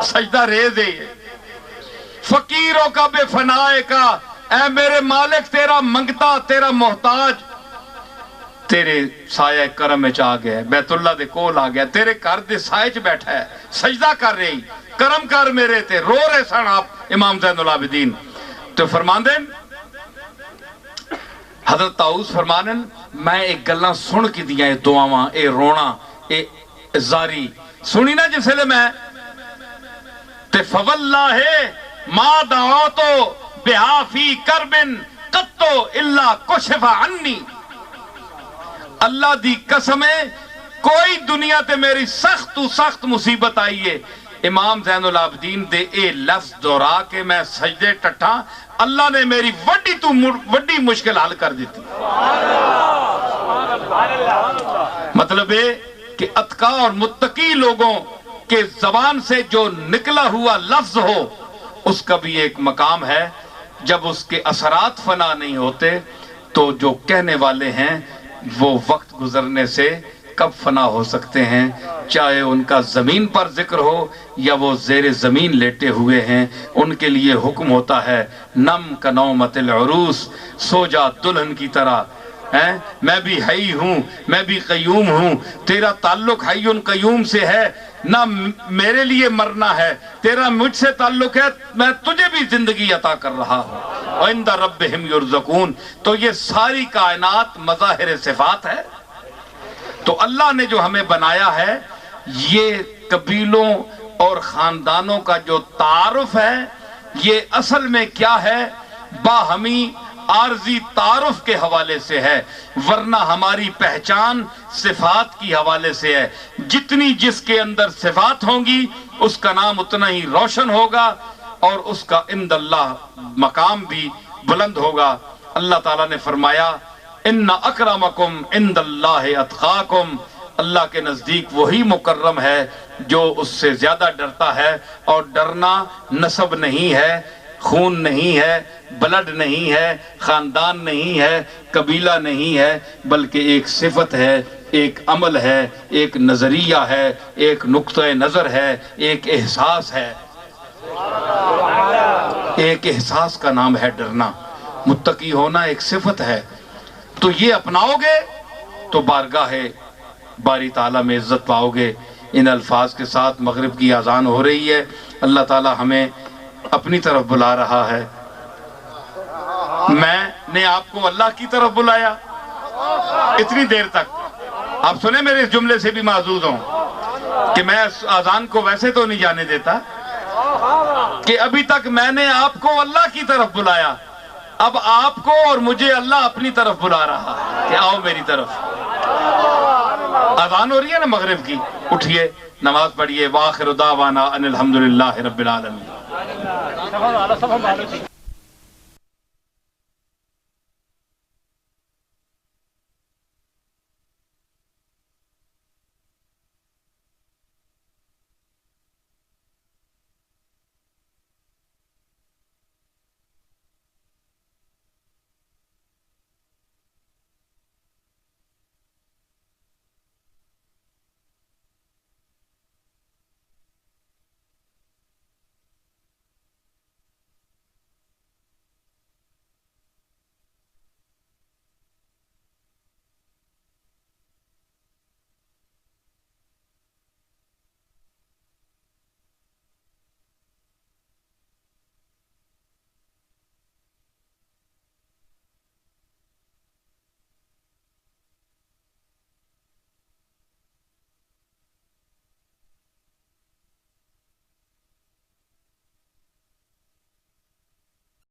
سجدہ ریز ہے. فقیروں کا بے فنائے کا اے میرے مالک تیرا منگتا تیرا محتاج تیرے سایہ کرم میں چاہ گیا بیت اللہ دے کول آ گیا تیرے گھر دے سائے چ بیٹھا ہے سجدہ کر رہی کرم کر میرے تے رو رہے سن آپ امام زین العابدین. تو فرماندے حضرت طاؤس فرمانے میں ایک گلاں سن کی دیا اے دعاواں اے رونا اے زاری سنی نا جس لئے میں تے فواللہ ما دعوتو بہا فی کربن قطو اللہ کشف عنی. اللہ دی قسمیں کوئی دنیا تے میری سخت تو سخت مصیبت آئی ہے، امام زین العابدین دے اے لفظ دورا کے میں سجدے ٹٹھا، اللہ نے میری وڈی مشکل حل کر دیتی۔ مطلب ہے کہ اتقا اور متقی لوگوں کے زبان سے جو نکلا ہوا لفظ ہو اس کا بھی ایک مقام ہے، جب اس کے اثرات فنا نہیں ہوتے تو جو کہنے والے ہیں وہ وقت گزرنے سے کب فنا ہو سکتے ہیں، چاہے ان کا زمین پر ذکر ہو یا وہ زیر زمین لیٹے ہوئے ہیں، ان کے لیے حکم ہوتا ہے نم کنومت العروس، سو جا دلہن کی طرح، میں بھی حی ہوں، میں بھی قیوم ہوں، تیرا تعلق حی قیوم سے ہے، نہ میرے لیے مرنا ہے، تیرا مجھ سے تعلق ہے، میں تجھے بھی زندگی عطا کر رہا ہوں، وَعِنْدَ رَبِّهِمْ يُرْزَقُونَ۔ تو یہ ساری کائنات مظاہر صفات ہے۔ تو اللہ نے جو ہمیں بنایا ہے، یہ قبیلوں اور خاندانوں کا جو تعارف ہے، یہ اصل میں کیا ہے؟ باہمی عارضی تعارف کے حوالے سے ہے، ورنہ ہماری پہچان صفات کی حوالے سے ہے۔ جتنی جس کے اندر صفات ہوں گی اس کا نام اتنا ہی روشن ہوگا اور اس کا عند اللہ مقام بھی بلند ہوگا۔ اللہ تعالیٰ نے فرمایا ان اکرمکم عند اللہ اتقاکم، اللہ کے نزدیک وہی مکرم ہے جو اس سے زیادہ ڈرتا ہے، اور ڈرنا نسب نہیں ہے، خون نہیں ہے، بلڈ نہیں ہے، خاندان نہیں ہے، قبیلہ نہیں ہے، بلکہ ایک صفت ہے، ایک عمل ہے، ایک نظریہ ہے، ایک نقطہ نظر ہے، ایک احساس ہے۔ ایک احساس کا نام ہے ڈرنا، متقی ہونا ایک صفت ہے۔ تو یہ اپناؤ گے تو بارگاہ باری تعالیٰ میں عزت پاؤ گے۔ ان الفاظ کے ساتھ مغرب کی اذان ہو رہی ہے، اللہ تعالیٰ ہمیں اپنی طرف بلا رہا ہے۔ میں نے آپ کو اللہ کی طرف بلایا اتنی دیر تک، آپ سنیں میرے اس جملے سے بھی معزوز ہوں کہ میں اذان کو ویسے تو نہیں جانے دیتا کہ ابھی تک میں نے آپ کو اللہ کی طرف بلایا، اب آپ کو اور مجھے اللہ اپنی طرف بلا رہا کہ آؤ میری طرف۔ اذان ہو رہی ہے نا مغرب کی، اٹھئے نماز پڑھیے۔ وآخر دعوانا ان الحمدللہ رب العالمین۔